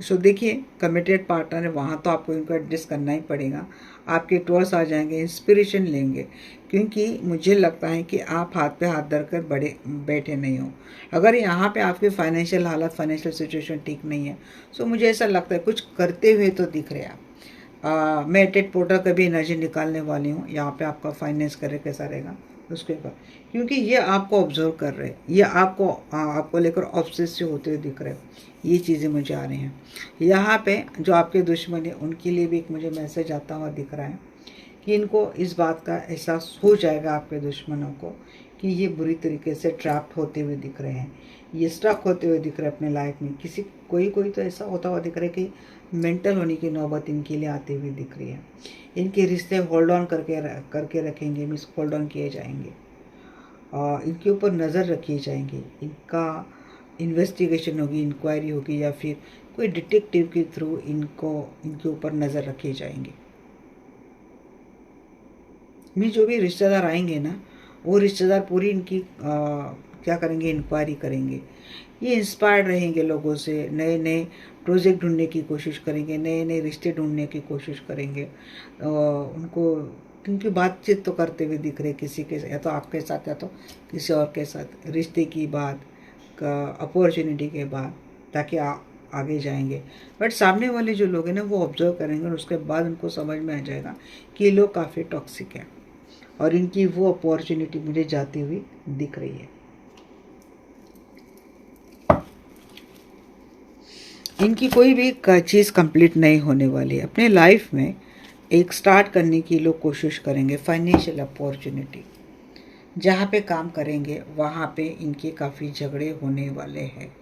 सो देखिए कमिटेड पार्टनर है, वहाँ तो आपको इनको एडजस्ट करना ही पड़ेगा। आपके टॉस आ जाएंगे, इंस्पिरेशन लेंगे, क्योंकि मुझे लगता है कि आप हाथ पे हाथ धरकर बैठे नहीं हो। अगर यहाँ पे आपकी फाइनेंशियल हालत, फाइनेंशियल सिचुएशन ठीक नहीं है, सो मुझे ऐसा लगता है कुछ करते हुए तो दिख रहे आप। मैं टेट पोर्टर का भी एनर्जी निकालने वाली हूँ। यहाँ पे आपका फाइनेंस करे कैसा रहेगा उसके ऊपर, क्योंकि ये आपको ऑब्जर्व कर रहे हैं, ये आपको लेकर ऑब्सेसिव होते हुए दिख रहे हैं। ये चीज़ें मुझे आ रही हैं। यहाँ पे जो आपके दुश्मन है उनके लिए भी एक मुझे मैसेज आता हुआ दिख रहा है कि इनको इस बात का एहसास हो जाएगा, आपके दुश्मनों को, कि ये बुरी तरीके से ट्रैप्ड होते हुए दिख रहे हैं, ये स्टक होते हुए दिख रहे हैं अपने लाइफ में। कोई तो ऐसा होता हुआ दिख रहा है कि मेंटल होने की नौबत इनके लिए आती हुई दिख रही है। इनके रिश्ते होल्ड ऑन करके रखेंगे, मीन्स होल्ड ऑन किए जाएंगे, और इनके ऊपर नज़र रखी जाएंगी। इनका इन्वेस्टिगेशन होगी, इंक्वायरी होगी, या फिर कोई डिटेक्टिव के थ्रू इनके ऊपर नज़र रखी जाएंगी। में जो भी रिश्तेदार आएंगे ना, वो रिश्तेदार पूरी इनकी क्या करेंगे, इंक्वायरी करेंगे। ये इंस्पायर्ड रहेंगे लोगों से, नए नए प्रोजेक्ट ढूंढने की कोशिश करेंगे, नए नए रिश्ते ढूंढने की कोशिश करेंगे। उनको क्योंकि बातचीत तो करते हुए दिख रहे किसी के, या तो आपके साथ या तो किसी और के साथ, रिश्ते की बात का, अपॉर्चुनिटी के बाद, ताकि आगे जाएंगे। बट सामने वाले जो लोग हैं ना, वो ऑब्जर्व करेंगे और उसके बाद उनको समझ में आ जाएगा कि ये लोग काफ़ी टॉक्सिक हैं, और इनकी वो अपॉर्चुनिटी मुझे जाती हुई दिख रही है। इनकी कोई भी चीज़ कंप्लीट नहीं होने वाली है। अपने लाइफ में एक स्टार्ट करने की लोग कोशिश करेंगे। फाइनेंशियल अपॉर्चुनिटी, जहाँ पे काम करेंगे वहाँ पे इनके काफ़ी झगड़े होने वाले हैं।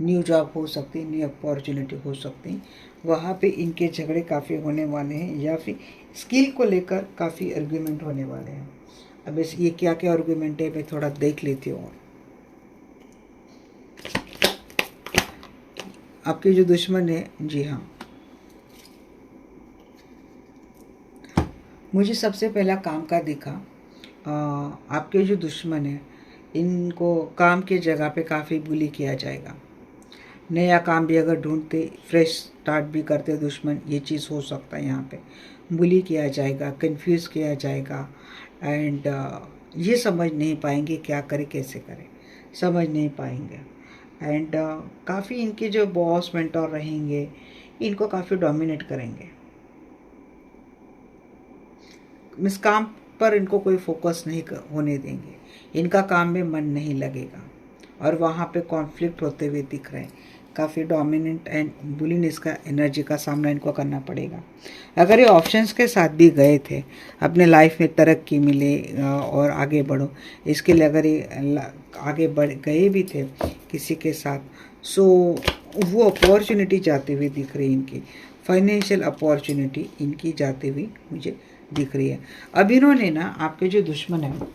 न्यू जॉब हो सकती, न्यू अपॉर्चुनिटी हो सकती, वहाँ पे इनके झगड़े काफ़ी होने वाले हैं, या फिर स्किल को लेकर काफ़ी आर्ग्यूमेंट होने वाले हैं। अब ये क्या क्या आर्ग्यूमेंट है, मैं थोड़ा देख लेती हूँ। आपके जो दुश्मन है, जी हाँ, मुझे सबसे पहला काम का दिखा। आपके जो दुश्मन है, इनको काम की जगह पे काफ़ी बुली किया जाएगा। नया काम भी अगर ढूंढते, फ्रेश स्टार्ट भी करते दुश्मन, ये चीज़ हो सकता है यहाँ पे। बुली किया जाएगा, कंफ्यूज किया जाएगा एंड ये समझ नहीं पाएंगे क्या करें कैसे करें, समझ नहीं पाएंगे एंड काफ़ी इनके जो बॉस मेंटोर रहेंगे इनको काफ़ी डोमिनेट करेंगे। इस काम पर इनको कोई फोकस नहीं होने देंगे, इनका काम में मन नहीं लगेगा और वहाँ पे कॉन्फ्लिक्ट होते हुए दिख रहे हैं। काफ़ी डोमिनेंट एंड बुलीनेस का एनर्जी का सामना इनको करना पड़ेगा। अगर ये ऑप्शंस के साथ भी गए थे, अपने लाइफ में तरक्की मिले और आगे बढ़ो, इसके लिए अगर ये आगे बढ़ गए भी थे किसी के साथ, सो वो अपॉर्चुनिटी जाते हुए दिख रही है इनकी, फाइनेंशियल अपॉर्चुनिटी इनकी जाती हुई मुझे दिख रही है। अब इन्होंने ना, आपके जो दुश्मन है,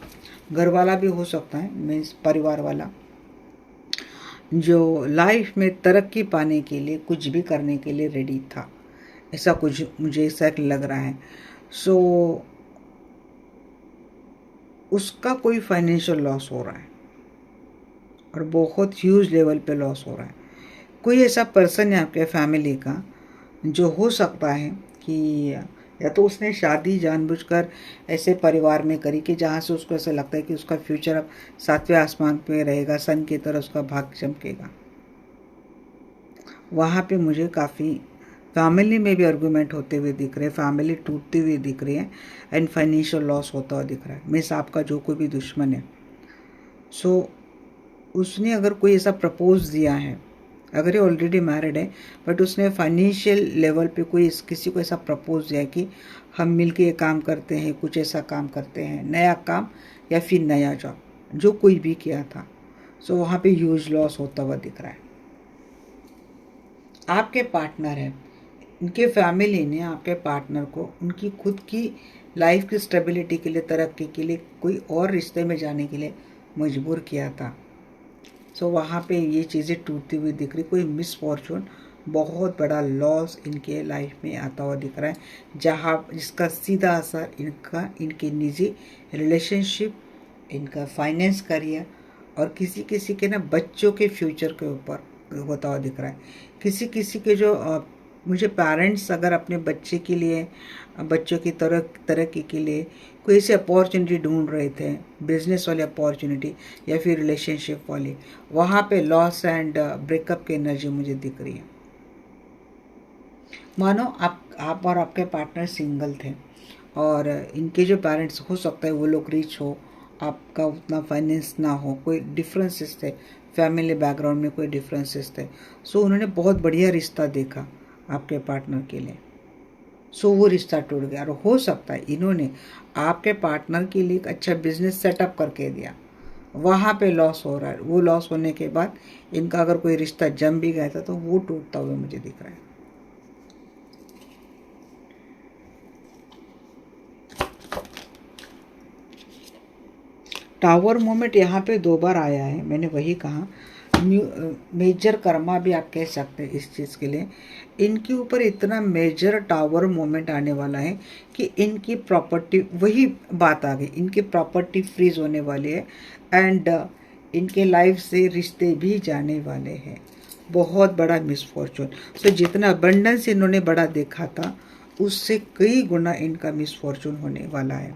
घर वाला भी हो सकता है, मीन्स परिवार वाला, जो लाइफ में तरक्की पाने के लिए कुछ भी करने के लिए रेडी था, ऐसा कुछ मुझे ऐसा लग रहा है। सो उसका कोई फाइनेंशियल लॉस हो रहा है और बहुत ह्यूज लेवल पे लॉस हो रहा है। कोई ऐसा पर्सन है आपके फैमिली का जो हो सकता है कि या तो उसने शादी जानबूझकर ऐसे परिवार में करी कि जहाँ से उसको ऐसा लगता है कि उसका फ्यूचर अब 7वें आसमान पे रहेगा, सन की तरह उसका भाग चमकेगा। वहाँ पे मुझे काफ़ी फैमिली में भी आर्गूमेंट होते हुए दिख रहे हैं, फैमिली टूटती हुई दिख रही है एंड फाइनेंशियल लॉस होता हुआ दिख रहा है। मीन्स आपका जो कोई भी दुश्मन है, सो उसने अगर कोई ऐसा प्रपोज दिया है, अगर ये ऑलरेडी मैरिड है बट उसने फाइनेंशियल लेवल पे कोई किसी को ऐसा प्रपोज दिया कि हम मिलके ये काम करते हैं, कुछ ऐसा काम करते हैं, नया काम या फिर नया जॉब, जो कोई भी किया था, सो वहाँ पे ह्यूज लॉस होता हुआ दिख रहा है। आपके पार्टनर है, इनके फैमिली ने आपके पार्टनर को उनकी खुद की लाइफ की स्टेबिलिटी के लिए, तरक्की के लिए कोई और रिश्ते में जाने के लिए मजबूर किया था। सो वहाँ पे ये चीज़ें टूटती हुई दिख रही, कोई मिसफॉर्चून, बहुत बड़ा लॉस इनके लाइफ में आता हुआ दिख रहा है, जहाँ जिसका सीधा असर इनके निजी रिलेशनशिप, इनका फाइनेंस, करियर और किसी किसी के ना बच्चों के फ्यूचर के ऊपर होता हुआ दिख रहा है। किसी किसी के जो मुझे पेरेंट्स अगर अपने बच्चे के लिए, बच्चों की तरक्की के लिए कोई ऐसी अपॉर्चुनिटी ढूंढ रहे थे, बिजनेस वाली अपॉर्चुनिटी या फिर रिलेशनशिप वाली, वहाँ पे लॉस एंड ब्रेकअप की एनर्जी मुझे दिख रही है। मानो आप और आपके पार्टनर सिंगल थे और इनके जो पेरेंट्स, हो सकता है वो लोग रिच हो, आपका उतना फाइनेंस ना हो, कोई डिफरेंसेस थे, फैमिली बैकग्राउंड में कोई डिफरेंसेस थे, सो उन्होंने बहुत बढ़िया रिश्ता देखा आपके पार्टनर के लिए, सो वो रिश्ता टूट गया। और हो सकता है इन्होंने आपके पार्टनर के लिए एक अच्छा बिजनेस सेटअप करके दिया, वहाँ पे लॉस हो रहा है। वो लॉस होने के बाद इनका अगर कोई रिश्ता जम भी गया था तो वो टूटता हुआ मुझे दिख रहा है। टावर मोमेंट यहाँ पे 2 बार आया है, मैंने वही कहा, मेजर कर्मा भी आप कह सकते हैं इस चीज़ के लिए। इनके ऊपर इतना मेजर टावर मोमेंट आने वाला है कि इनकी प्रॉपर्टी, वही बात आ गई, इनकी प्रॉपर्टी फ्रीज होने वाली है एंड इनके लाइफ से रिश्ते भी जाने वाले हैं। बहुत बड़ा मिसफॉर्चून। सो जितना अबंडेंस इन्होंने बड़ा देखा था उससे कई गुना इनका मिसफॉर्चून होने वाला है।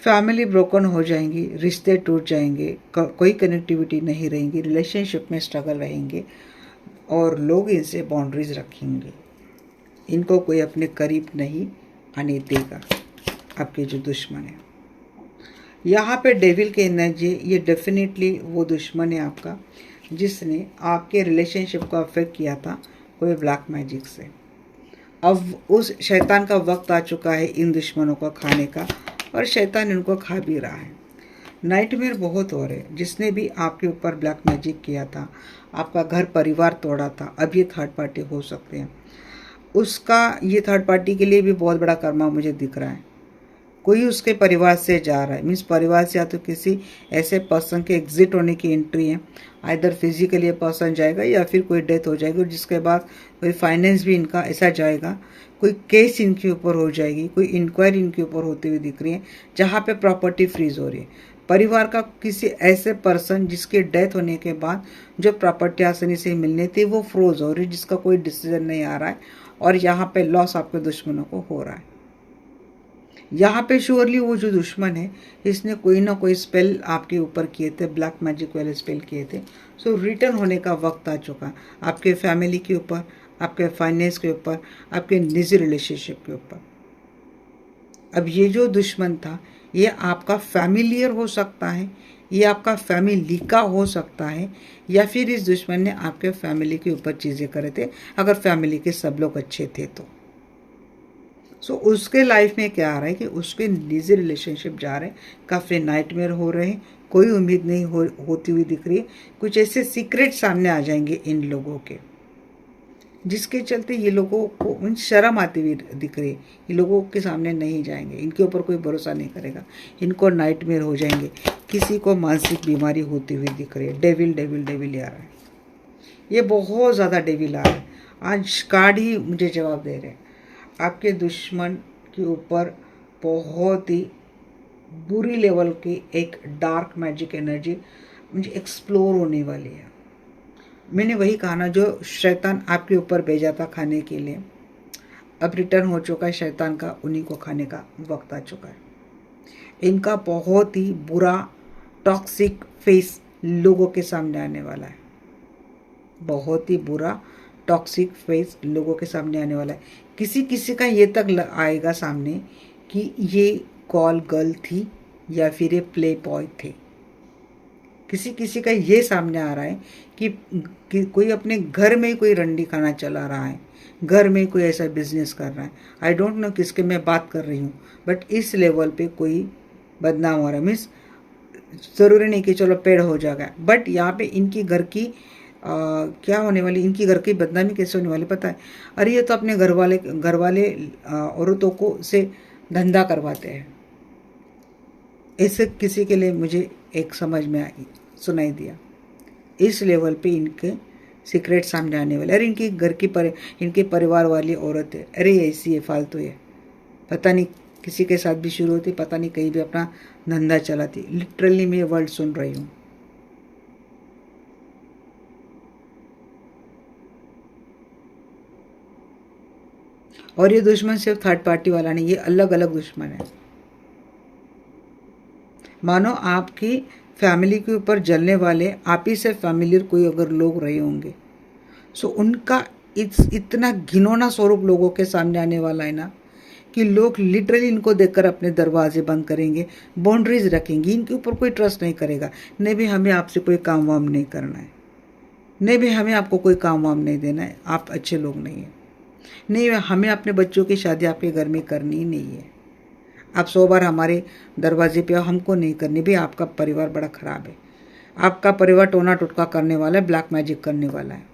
फैमिली ब्रोकन हो जाएंगी, रिश्ते टूट जाएंगे, कोई कनेक्टिविटी नहीं रहेंगी, रिलेशनशिप में स्ट्रगल रहेंगे और लोग इनसे बाउंड्रीज रखेंगे, इनको कोई अपने करीब नहीं आने देगा। आपके जो दुश्मन है, यहाँ पे डेविल की एनर्जी, ये डेफिनेटली वो दुश्मन है आपका जिसने आपके रिलेशनशिप को अफेक्ट किया था कोई ब्लैक मैजिक से। अब उस शैतान का वक्त आ चुका है इन दुश्मनों को खाने का और शैतान इनको खा भी रहा है। नाइटमेयर बहुत हो रहे, जिसने भी आपके ऊपर ब्लैक मैजिक किया था, आपका घर परिवार तोड़ा था, अब ये थर्ड पार्टी हो सकते हैं, उसका ये थर्ड पार्टी के लिए भी बहुत बड़ा कर्मा मुझे दिख रहा है। कोई उसके परिवार से जा रहा है, मीन्स परिवार से या तो किसी ऐसे पर्सन के एग्जिट होने की एंट्री है, आइदर फिजिकली ये पर्सन जाएगा या फिर कोई डेथ हो जाएगी, जिसके बाद कोई फाइनेंस भी इनका ऐसा जाएगा, कोई केस इनके ऊपर हो जाएगी, कोई इंक्वायरी इनके ऊपर होती हुई दिख रही है जहाँ पे प्रॉपर्टी फ्रीज हो रही है। परिवार का किसी ऐसे पर्सन जिसके डेथ होने के बाद जो प्रॉपर्टी आसानी से मिलनी थी वो फ्रोज हो रही है, जिसका कोई डिसीजन नहीं आ रहा है और यहाँ पे लॉस आपके दुश्मनों को हो रहा है। यहाँ पे श्योरली वो जो दुश्मन है इसने कोई ना कोई स्पेल आपके ऊपर किए थे, ब्लैक मैजिक वाले स्पेल किए थे। सो रिटर्न होने का वक्त आ चुका है आपके फैमिली के ऊपर, आपके फाइनेंस के ऊपर, आपके निजी रिलेशनशिप के ऊपर। अब ये जो दुश्मन था ये आपका फैमिलियर हो सकता है, ये आपका फैमिली का हो सकता है, या फिर इस दुश्मन ने आपके फैमिली के ऊपर चीज़ें करे थे, अगर फैमिली के सब लोग अच्छे थे तो। सो उसके लाइफ में क्या आ रहा है कि उसके निजी रिलेशनशिप जा रहे हैं, काफ़ी नाइटमेयर हो रहे हैं, कोई उम्मीद नहीं होती हुई दिख रही है। कुछ ऐसे सीक्रेट सामने आ जाएंगे इन लोगों के, जिसके चलते ये लोगों को शर्म आती हुई दिख रही है। ये लोगों के सामने नहीं जाएंगे, इनके ऊपर कोई भरोसा नहीं करेगा, इनको नाइटमेयर हो जाएंगे। किसी को मानसिक बीमारी होती हुई दिख रही है। डेविल डेविल डेविल आ रहा है, ये बहुत ज़्यादा डेविल आ रहा है। आज कार्ड ही मुझे जवाब दे रहे हैं, आपके दुश्मन के ऊपर बहुत ही बुरी लेवल की एक डार्क मैजिक एनर्जी मुझे एक्सप्लोर होने वाली है। मैंने वही कहा ना, जो शैतान आपके ऊपर भेजा था खाने के लिए, अब रिटर्न हो चुका है शैतान का, उन्हीं को खाने का वक्त आ चुका है। इनका बहुत ही बुरा टॉक्सिक फेस लोगों के सामने आने वाला है, बहुत ही बुरा टॉक्सिक फेस लोगों के सामने आने वाला है। किसी किसी का ये तक आएगा सामने कि ये कॉल गर्ल थी या फिर ये प्ले बॉय थे। किसी किसी का ये सामने आ रहा है कि कोई अपने घर में ही कोई रंडी खाना चला रहा है, घर में कोई ऐसा बिजनेस कर रहा है। आई डोंट नो किसके मैं बात कर रही हूँ, बट इस लेवल पे कोई बदनाम हो रहा है। मीन्स ज़रूरी नहीं कि चलो पेड़ हो जाएगा, बट यहाँ पे इनकी घर की क्या होने वाली, इनकी घर की बदनामी कैसे होने वाली पता है? अरे ये तो अपने घर वाले औरतों को से धंधा करवाते हैं। ऐसे किसी के लिए मुझे एक समझ में आई, सुनाई दिया। इस लेवल पे इनके सीक्रेट सामने आने वाले। अरे इनकी घर की इनके परिवार वाली औरत है, अरे ऐसी है, फालतू है, पता नहीं किसी के साथ भी शुरू होती, पता नहीं कहीं भी अपना धंधा चलाती। लिटरली मैं ये वर्ड सुन रही हूँ। और ये दुश्मन सिर्फ थर्ड पार्टी वाला नहीं, ये अलग अलग दुश्मन है। मानो आपकी फैमिली के ऊपर जलने वाले आप ही से फैमिलियर कोई अगर लोग रहे होंगे, सो उनका इतना घिनौना स्वरूप लोगों के सामने आने वाला है ना कि लोग लिटरली इनको देखकर अपने दरवाजे बंद करेंगे, बाउंड्रीज रखेंगे, इनके ऊपर कोई ट्रस्ट नहीं करेगा। नहीं भी हमें आपसे कोई काम वाम नहीं करना है, नहीं भी हमें आपको कोई काम वाम नहीं देना है, आप अच्छे लोग नहीं हैं, नहीं हमें अपने बच्चों की शादी आपके घर में करनी ही नहीं है। आप 100 बार हमारे दरवाजे पे हमको नहीं करनी, भी आपका परिवार बड़ा ख़राब है, आपका परिवार टोना टुटका करने वाला है, ब्लैक मैजिक करने वाला है,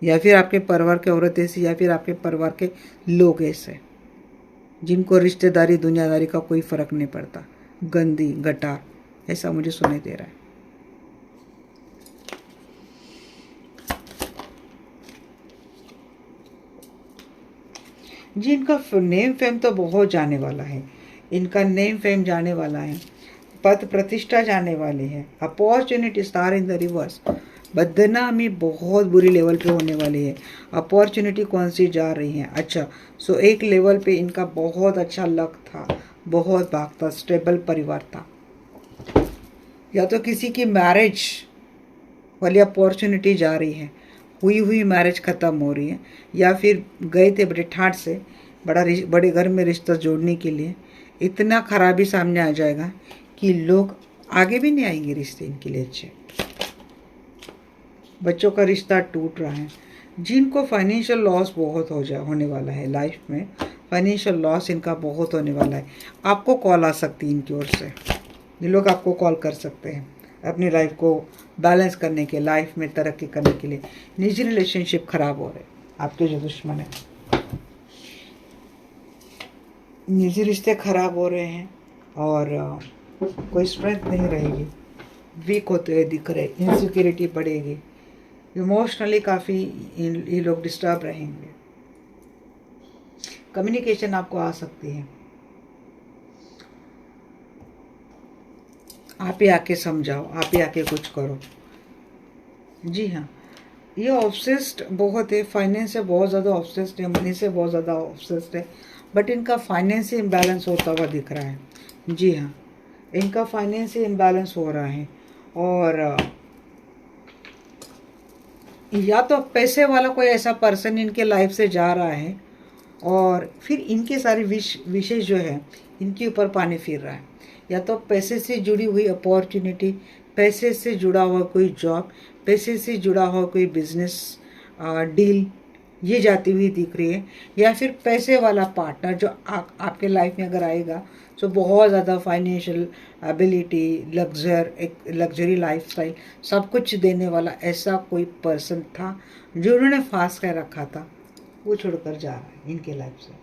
या फिर आपके परिवार के औरत ऐसी, या फिर आपके परिवार के लोग ऐसे जिनको रिश्तेदारी दुनियादारी का कोई फ़र्क नहीं पड़ता, गंदी गटार, ऐसा मुझे सुनाई दे रहा है। जी इनका नेम फेम तो बहुत जाने वाला है, इनका नेम फेम जाने वाला है, पद प्रतिष्ठा जाने वाली है, opportunity star in the reverse, बदनामी बहुत बुरी लेवल पे होने वाली है। अपॉर्चुनिटी कौन सी जा रही है? अच्छा, सो एक लेवल पे इनका बहुत अच्छा लक था, बहुत भागता स्टेबल परिवार था, या तो किसी की मैरिज वाली अपॉर्चुनिटी जा रही है, हुई मैरिज ख़त्म हो रही है, या फिर गए थे बड़े ठाट से बड़े घर में रिश्ता जोड़ने के लिए, इतना खराबी सामने आ जाएगा कि लोग आगे भी नहीं आएंगे रिश्ते इनके लिए अच्छे। बच्चों का रिश्ता टूट रहा है। जिनको फाइनेंशियल लॉस बहुत होने वाला है लाइफ में, फाइनेंशियल लॉस इनका बहुत होने वाला है। आपको कॉल आ सकती है इनकी ओर से, ये लोग आपको कॉल कर सकते हैं अपनी लाइफ को बैलेंस करने के, लाइफ में तरक्की करने के लिए। निजी रिलेशनशिप खराब हो रहे, आपके जो दुश्मन है, निजी रिश्ते खराब हो रहे हैं और कोई स्ट्रेंथ नहीं रहेगी, वीक होते हुए दिख रहे, इनसिक्योरिटी बढ़ेगी, इमोशनली काफ़ी ये लोग डिस्टर्ब रहेंगे। कम्युनिकेशन आपको आ सकती है, आप ही आके समझाओ, आप ही आके कुछ करो। जी हाँ, ये ऑब्सेस्ड बहुत है, फाइनेंस से बहुत ज़्यादा ऑब्सेस्ड है, मनी से बहुत ज़्यादा ऑब्सेस्ड है, बट इनका फाइनेंस ही इम्बैलेंस होता हुआ दिख रहा है। जी हाँ, इनका फाइनेंस ही इम्बैलेंस हो रहा है। और या तो पैसे वाला कोई ऐसा पर्सन इनके लाइफ से जा रहा है और फिर इनके सारे विशेष जो है इनके ऊपर पानी फिर रहा है। या तो पैसे से जुड़ी हुई अपॉर्चुनिटी, पैसे से जुड़ा हुआ कोई जॉब, पैसे से जुड़ा हुआ कोई बिजनेस डील ये जाती हुई दिख रही है। या फिर पैसे वाला पार्टनर जो आपके लाइफ में अगर आएगा तो बहुत ज़्यादा फाइनेंशियल एबिलिटी, एक लग्जरी लाइफस्टाइल सब कुछ देने वाला ऐसा कोई पर्सन था जो उन्होंने फांस कर रखा था, वो छोड़कर जा रहा है इनके लाइफ से।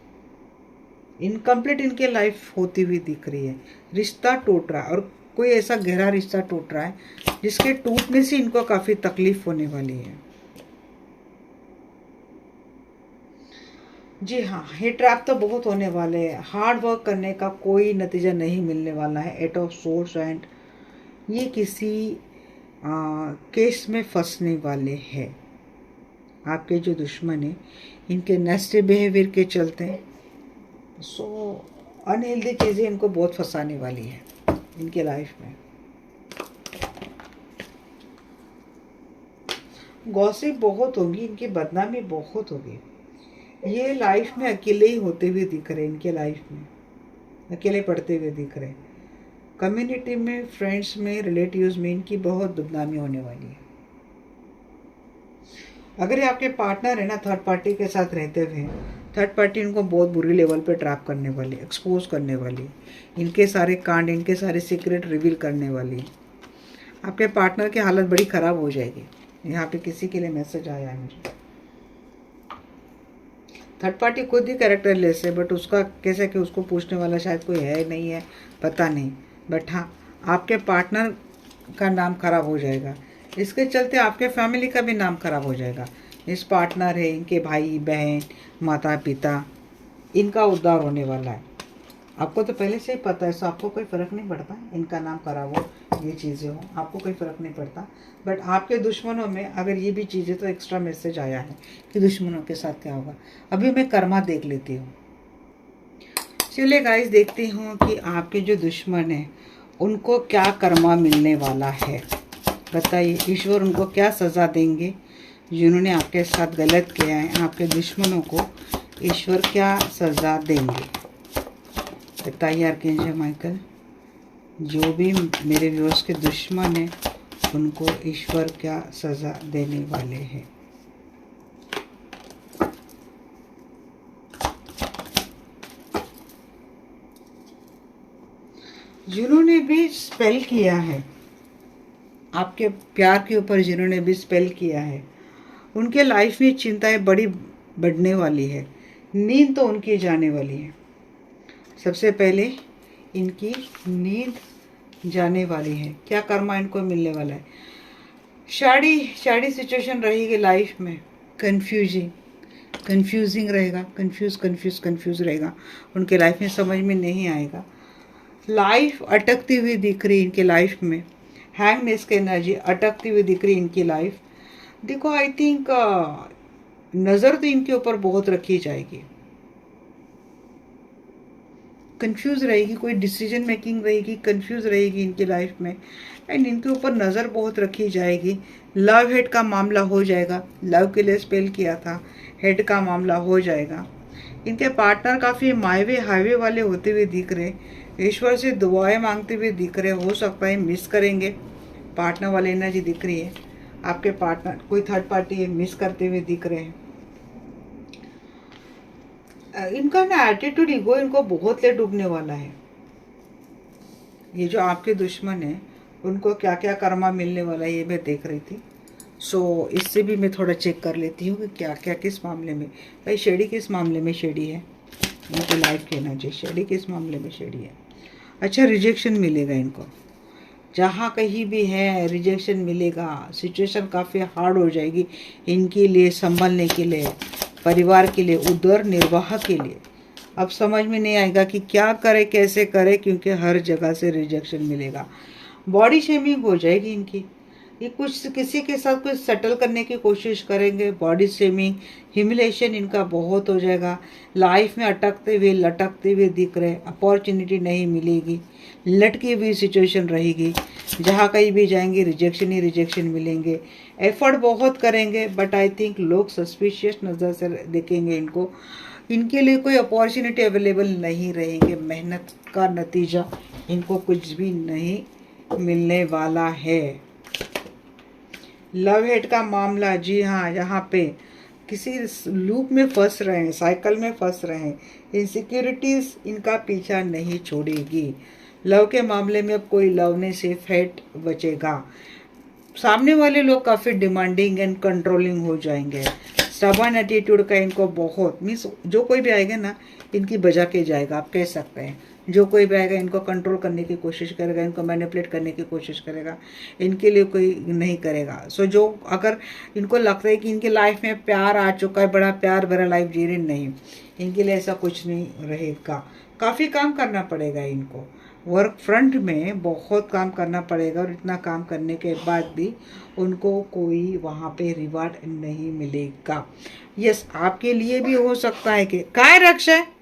इनकम्प्लीट इनके लाइफ होती हुई दिख रही है। रिश्ता टूट रहा है और कोई ऐसा गहरा रिश्ता टूट रहा है जिसके टूटने से इनको काफ़ी तकलीफ होने वाली है। जी हाँ, ये ट्रैप तो बहुत होने वाले हैं। हार्ड वर्क करने का कोई नतीजा नहीं मिलने वाला है। एट ऑफ सोर्स एंड ये किसी केस में फंसने वाले हैं। आपके जो दुश्मन है इनके नेस्टी बिहेवियर के चलते अनहेल्दी चीज़ें इनको बहुत फंसाने वाली है इनके लाइफ में। गॉसिप बहुत होगी, इनकी बदनामी बहुत होगी। ये लाइफ में अकेले ही होते हुए दिख रहे हैं, इनके लाइफ में अकेले पढ़ते हुए दिख रहे हैं। कम्युनिटी में, फ्रेंड्स में, रिलेटिव्स में इनकी बहुत बदनामी होने वाली है। अगर ये आपके पार्टनर है ना, थर्ड पार्टी के साथ रहते हुए, थर्ड पार्टी इनको बहुत बुरी लेवल पे ट्रैप करने वाली, एक्सपोज करने वाली, इनके सारे कांड, इनके सारे सीक्रेट रिवील करने वाली। आपके पार्टनर की हालत बड़ी ख़राब हो जाएगी। यहाँ पे किसी के लिए मैसेज आया है मुझे। थर्ड पार्टी खुद ही कैरेक्टर लेस है, बट उसका कैसे कि उसको पूछने वाला शायद कोई है नहीं है, पता नहीं। बट हाँ, आपके पार्टनर का नाम खराब हो जाएगा। इसके चलते आपके फैमिली का भी नाम खराब हो जाएगा। इस पार्टनर है, इनके भाई बहन, माता पिता, इनका उद्धार होने वाला है। आपको तो पहले से ही पता है, सो आपको कोई फ़र्क नहीं पड़ता इनका नाम खराब हो, ये चीज़ें हो, आपको कोई फ़र्क नहीं पड़ता। बट आपके दुश्मनों में अगर ये भी चीज़ें, तो एक्स्ट्रा मैसेज आया है कि दुश्मनों के साथ क्या होगा। अभी मैं कर्मा देख लेती हूँ। चलिए गाइस, देखती हूँ कि आपके जो दुश्मन हैं उनको क्या कर्मा मिलने वाला है। बताइए, ईश्वर उनको क्या सज़ा देंगे जिन्होंने आपके साथ गलत किया है। आपके दुश्मनों को ईश्वर क्या सज़ा देंगे, बताइए आर्कएंजल माइकल। जो भी मेरे व्यूअर्स के दुश्मन हैं उनको ईश्वर क्या सज़ा देने वाले हैं। जिन्होंने भी स्पेल किया है आपके प्यार के ऊपर, जिन्होंने भी स्पेल किया है, उनके लाइफ में चिंताएं बड़ी बढ़ने वाली है। नींद तो उनकी जाने वाली है। सबसे पहले इनकी नींद जाने वाली है। क्या कर्मा इनको मिलने वाला है। शाड़ी सिचुएशन रहेगी लाइफ में। कंफ्यूजिंग रहेगा, कंफ्यूज रहेगा। उनके लाइफ में समझ में नहीं आएगा। लाइफ अटकती हुई दिख रही इनके लाइफ में। हैंगनेस की एनर्जी अटकती हुई दिख रही इनकी लाइफ। देखो, आई थिंक नज़र तो इनके ऊपर बहुत रखी जाएगी। कंफ्यूज रहेगी, कोई डिसीजन मेकिंग रहेगी, कंफ्यूज रहेगी इनकी लाइफ में। एंड इनके ऊपर नज़र बहुत रखी जाएगी। लव हेड का मामला हो जाएगा। लव के लिए स्पेल किया था, हेड का मामला हो जाएगा। इनके पार्टनर काफ़ी मायवे हाईवे वाले होते हुए दिख रहे, ईश्वर से दुआएं मांगते हुए दिख रहे। हो सकता है मिस करेंगे, पार्टनर वाले एनर्जी दिख रही है। आपके पार्टनर कोई थर्ड पार्टी है, मिस करते हुए दिख रहे हैं। इनका ना एटीट्यूड, ईगो इनको बहुत लेट डूबने वाला है। ये जो आपके दुश्मन है उनको क्या क्या कर्मा मिलने वाला है ये मैं देख रही थी। सो इससे भी मैं थोड़ा चेक कर लेती हूँ कि क्या क्या किस मामले में। भाई शेडी किस मामले में शेडी है, इनकी लाइफ के एनर्जी शेडी किस मामले में शेडी है। अच्छा, रिजेक्शन मिलेगा इनको। जहाँ कहीं भी है रिजेक्शन मिलेगा। सिचुएशन काफ़ी हार्ड हो जाएगी इनके लिए, संभलने के लिए, परिवार के लिए, उदर निर्वाह के लिए। अब समझ में नहीं आएगा कि क्या करे, कैसे करे, क्योंकि हर जगह से रिजेक्शन मिलेगा। बॉडी शेमिंग हो जाएगी इनकी। ये कुछ किसी के साथ कुछ सेटल करने की कोशिश करेंगे। बॉडी शेमिंग, ह्यूमिलेशन इनका बहुत हो जाएगा। लाइफ में अटकते हुए लटकते हुए दिख रहे, अपॉर्चुनिटी नहीं मिलेगी, लटकी हुई सिचुएशन रहेगी। जहाँ कहीं भी जाएंगे रिजेक्शन ही रिजेक्शन मिलेंगे। एफर्ट बहुत करेंगे बट आई थिंक लोग सस्पिशियस नज़र से देखेंगे इनको। इनके लिए कोई अपॉर्चुनिटी अवेलेबल नहीं रहेंगे। मेहनत का नतीजा इनको कुछ भी नहीं मिलने वाला है। लव हेट का मामला, जी हाँ, यहाँ पे किसी लूप में फंस रहे हैं, साइकिल में फंस रहे हैं। इनसिक्योरिटीज इनका पीछा नहीं छोड़ेगी। लव के मामले में अब कोई लव नहीं, सिर्फ हेट बचेगा। सामने वाले लोग काफ़ी डिमांडिंग एंड कंट्रोलिंग हो जाएंगे। स्टबर्न एटीट्यूड का इनको बहुत, मीन्स जो कोई भी आएगा ना इनकी बजा के जाएगा, आप कह सकते हैं। जो कोई भी आएगा इनको कंट्रोल करने की कोशिश करेगा, इनको मैनिपुलेट करने की कोशिश करेगा, इनके लिए कोई नहीं करेगा। सो जो अगर इनको लगता है कि इनकी लाइफ में प्यार आ चुका है, बड़ा प्यार भरा लाइफ जी रही, नहीं, इनके लिए ऐसा कुछ नहीं रहेगा। काफ़ी काम करना पड़ेगा इनको, वर्क फ्रंट में बहुत काम करना पड़ेगा। और इतना काम करने के बाद भी उनको कोई वहाँ पे रिवार्ड नहीं मिलेगा। यस, आपके लिए भी हो सकता है कि काय रक्षा है,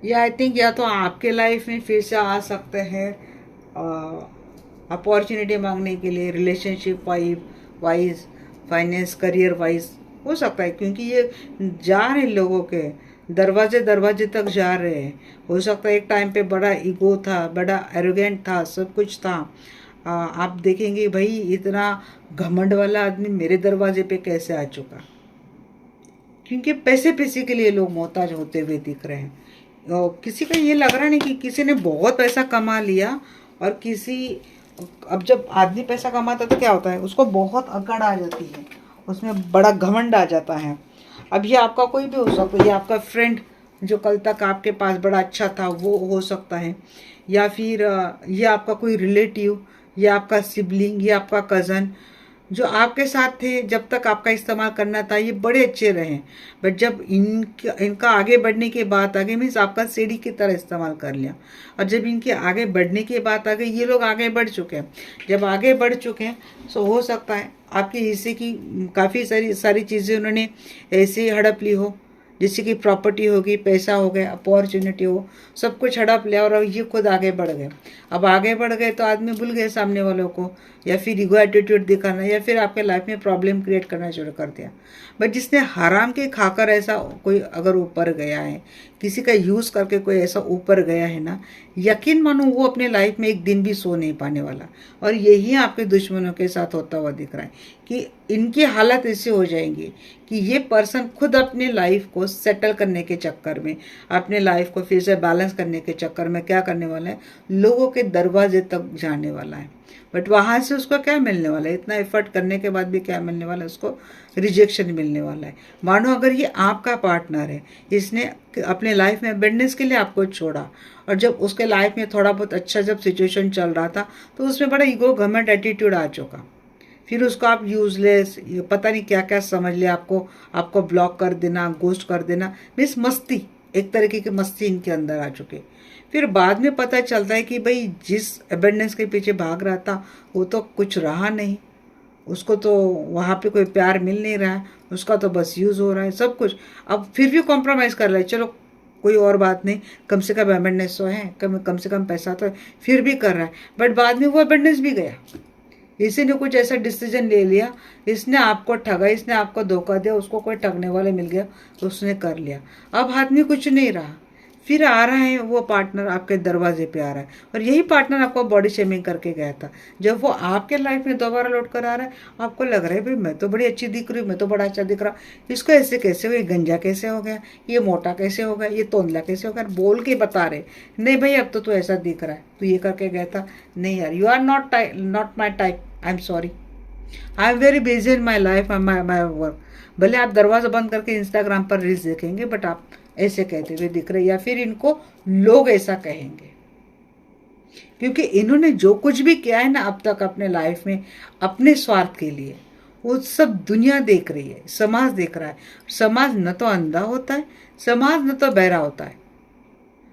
या आई थिंक या तो आपके लाइफ में फिर से आ सकते हैं अपॉर्चुनिटी मांगने के लिए, relationship wise, finance, career wise हो सकता है। क्योंकि ये जा रहे लोगों के दरवाजे दरवाजे तक जा रहे हैं। हो सकता है एक टाइम पे बड़ा ईगो था, बड़ा एरोगेंट था, सब कुछ था। आप देखेंगे भाई इतना घमंड वाला आदमी मेरे दरवाजे पे कैसे आ चुका, क्योंकि पैसे पैसे के लिए लोग मोहताज होते हुए दिख रहे हैं। किसी का ये लग रहा नहीं कि किसी ने बहुत पैसा कमा लिया और किसी, अब जब आदमी पैसा कमाता तो क्या होता है, उसको बहुत अकड़ आ जाती है, उसमें बड़ा घमंड आ जाता है। अब ये आपका कोई भी हो सकता है, ये आपका फ्रेंड जो कल तक आपके पास बड़ा अच्छा था वो हो सकता है, या फिर ये आपका कोई रिलेटिव, या आपका सिबलिंग, या आपका कज़न जो आपके साथ थे जब तक आपका इस्तेमाल करना था, ये बड़े अच्छे रहे। बट जब इनका आगे बढ़ने की बात आ गई, मीन्स आपका सीढ़ी की तरह इस्तेमाल कर लिया। और जब इनके आगे बढ़ने की बात आ गई, ये लोग आगे बढ़ चुके हैं। जब आगे बढ़ चुके हैं तो हो सकता है आपके हिस्से की काफ़ी सारी चीज़ें उन्होंने ऐसे ही हड़प ली हो, जैसे कि प्रॉपर्टी होगी, पैसा हो गया, अपॉर्चुनिटी हो, सब कुछ हड़प लिया और अब ये खुद आगे बढ़ गए। अब आगे बढ़ गए तो आदमी भूल गए सामने वालों को, या फिर ईगो एटीट्यूड दिखाना, या फिर आपके लाइफ में प्रॉब्लम क्रिएट करना शुरू कर दिया। बट जिसने हराम के खाकर ऐसा कोई अगर ऊपर गया है, किसी का यूज़ करके कोई ऐसा ऊपर गया है ना, यकीन मानो वो अपने लाइफ में एक दिन भी सो नहीं पाने वाला। और यही आपके दुश्मनों के साथ होता हुआ दिख रहा है कि इनकी हालत ऐसी हो जाएंगी कि ये पर्सन खुद अपने लाइफ को सेटल करने के चक्कर में, अपने लाइफ को फिर से बैलेंस करने के चक्कर में क्या करने वाला है, लोगों के दरवाजे तक जाने वाला है। बट वहाँ से उसको क्या मिलने वाला है, इतना एफर्ट करने के बाद भी क्या मिलने वाला है, उसको रिजेक्शन मिलने वाला है। मानो अगर ये आपका पार्टनर है, इसने अपने लाइफ में बिजनेस के लिए आपको छोड़ा, और जब उसके लाइफ में थोड़ा बहुत अच्छा जब सिचुएशन चल रहा था तो उसमें बड़ा ईगो घमंड एटीट्यूड आ चुका। फिर उसको आप यूजलेस, पता नहीं क्या क्या समझ लिया, आपको ब्लॉक कर देना, गोस्ट कर देना, मीन्स मस्ती, एक तरीके की मस्ती इनके अंदर आ चुकी। फिर बाद में पता चलता है कि भाई जिस अबेंडेंस के पीछे भाग रहा था वो तो कुछ रहा नहीं, उसको तो वहाँ पे कोई प्यार मिल नहीं रहा है, उसका तो बस यूज़ हो रहा है सब कुछ। अब फिर भी कॉम्प्रोमाइज़ कर रहा है, चलो कोई और बात नहीं, कम से कम अबेंडेंस तो है, कम से कम पैसा तो है, फिर भी कर रहा है। बट बाद में वो अबेंडेंस भी गया। इसी ने कुछ ऐसा डिसीजन ले लिया, इसने आपको ठगा, इसने आपको धोखा दिया, उसको कोई ठगने वाले मिल गया तो उसने कर लिया। अब हाथ में कुछ नहीं रहा, फिर आ रहा है वो पार्टनर आपके दरवाजे पे आ रहा है, और यही पार्टनर आपको बॉडी शेमिंग करके गया था। जब वो आपके लाइफ में दोबारा लौट कर आ रहा है, आपको लग रहा है भाई मैं तो बड़ी अच्छी दिख रही हूँ, मैं तो बड़ा अच्छा दिख रहा, इसको ऐसे कैसे हो, ये गंजा कैसे हो गया, ये मोटा कैसे हो गया, ये तोंदला कैसे हो गया, बोल के बता रहे नहीं भाई अब तो तू ऐसा दिख रहा है, तू ये करके गया था। नहीं यार, you are not my type, I am sorry, I am very busy in my life, my work. भले आप दरवाज़ा बंद करके इंस्टाग्राम पर रील्स देखेंगे बट आप ऐसे कहते हुए दिख रहे, या फिर इनको लोग ऐसा कहेंगे, क्योंकि इन्होंने जो कुछ भी किया है ना अब तक अपने लाइफ में अपने स्वार्थ के लिए, वो सब दुनिया देख रही है, समाज देख रहा है। समाज न तो अंधा होता है, समाज न तो बहरा होता है,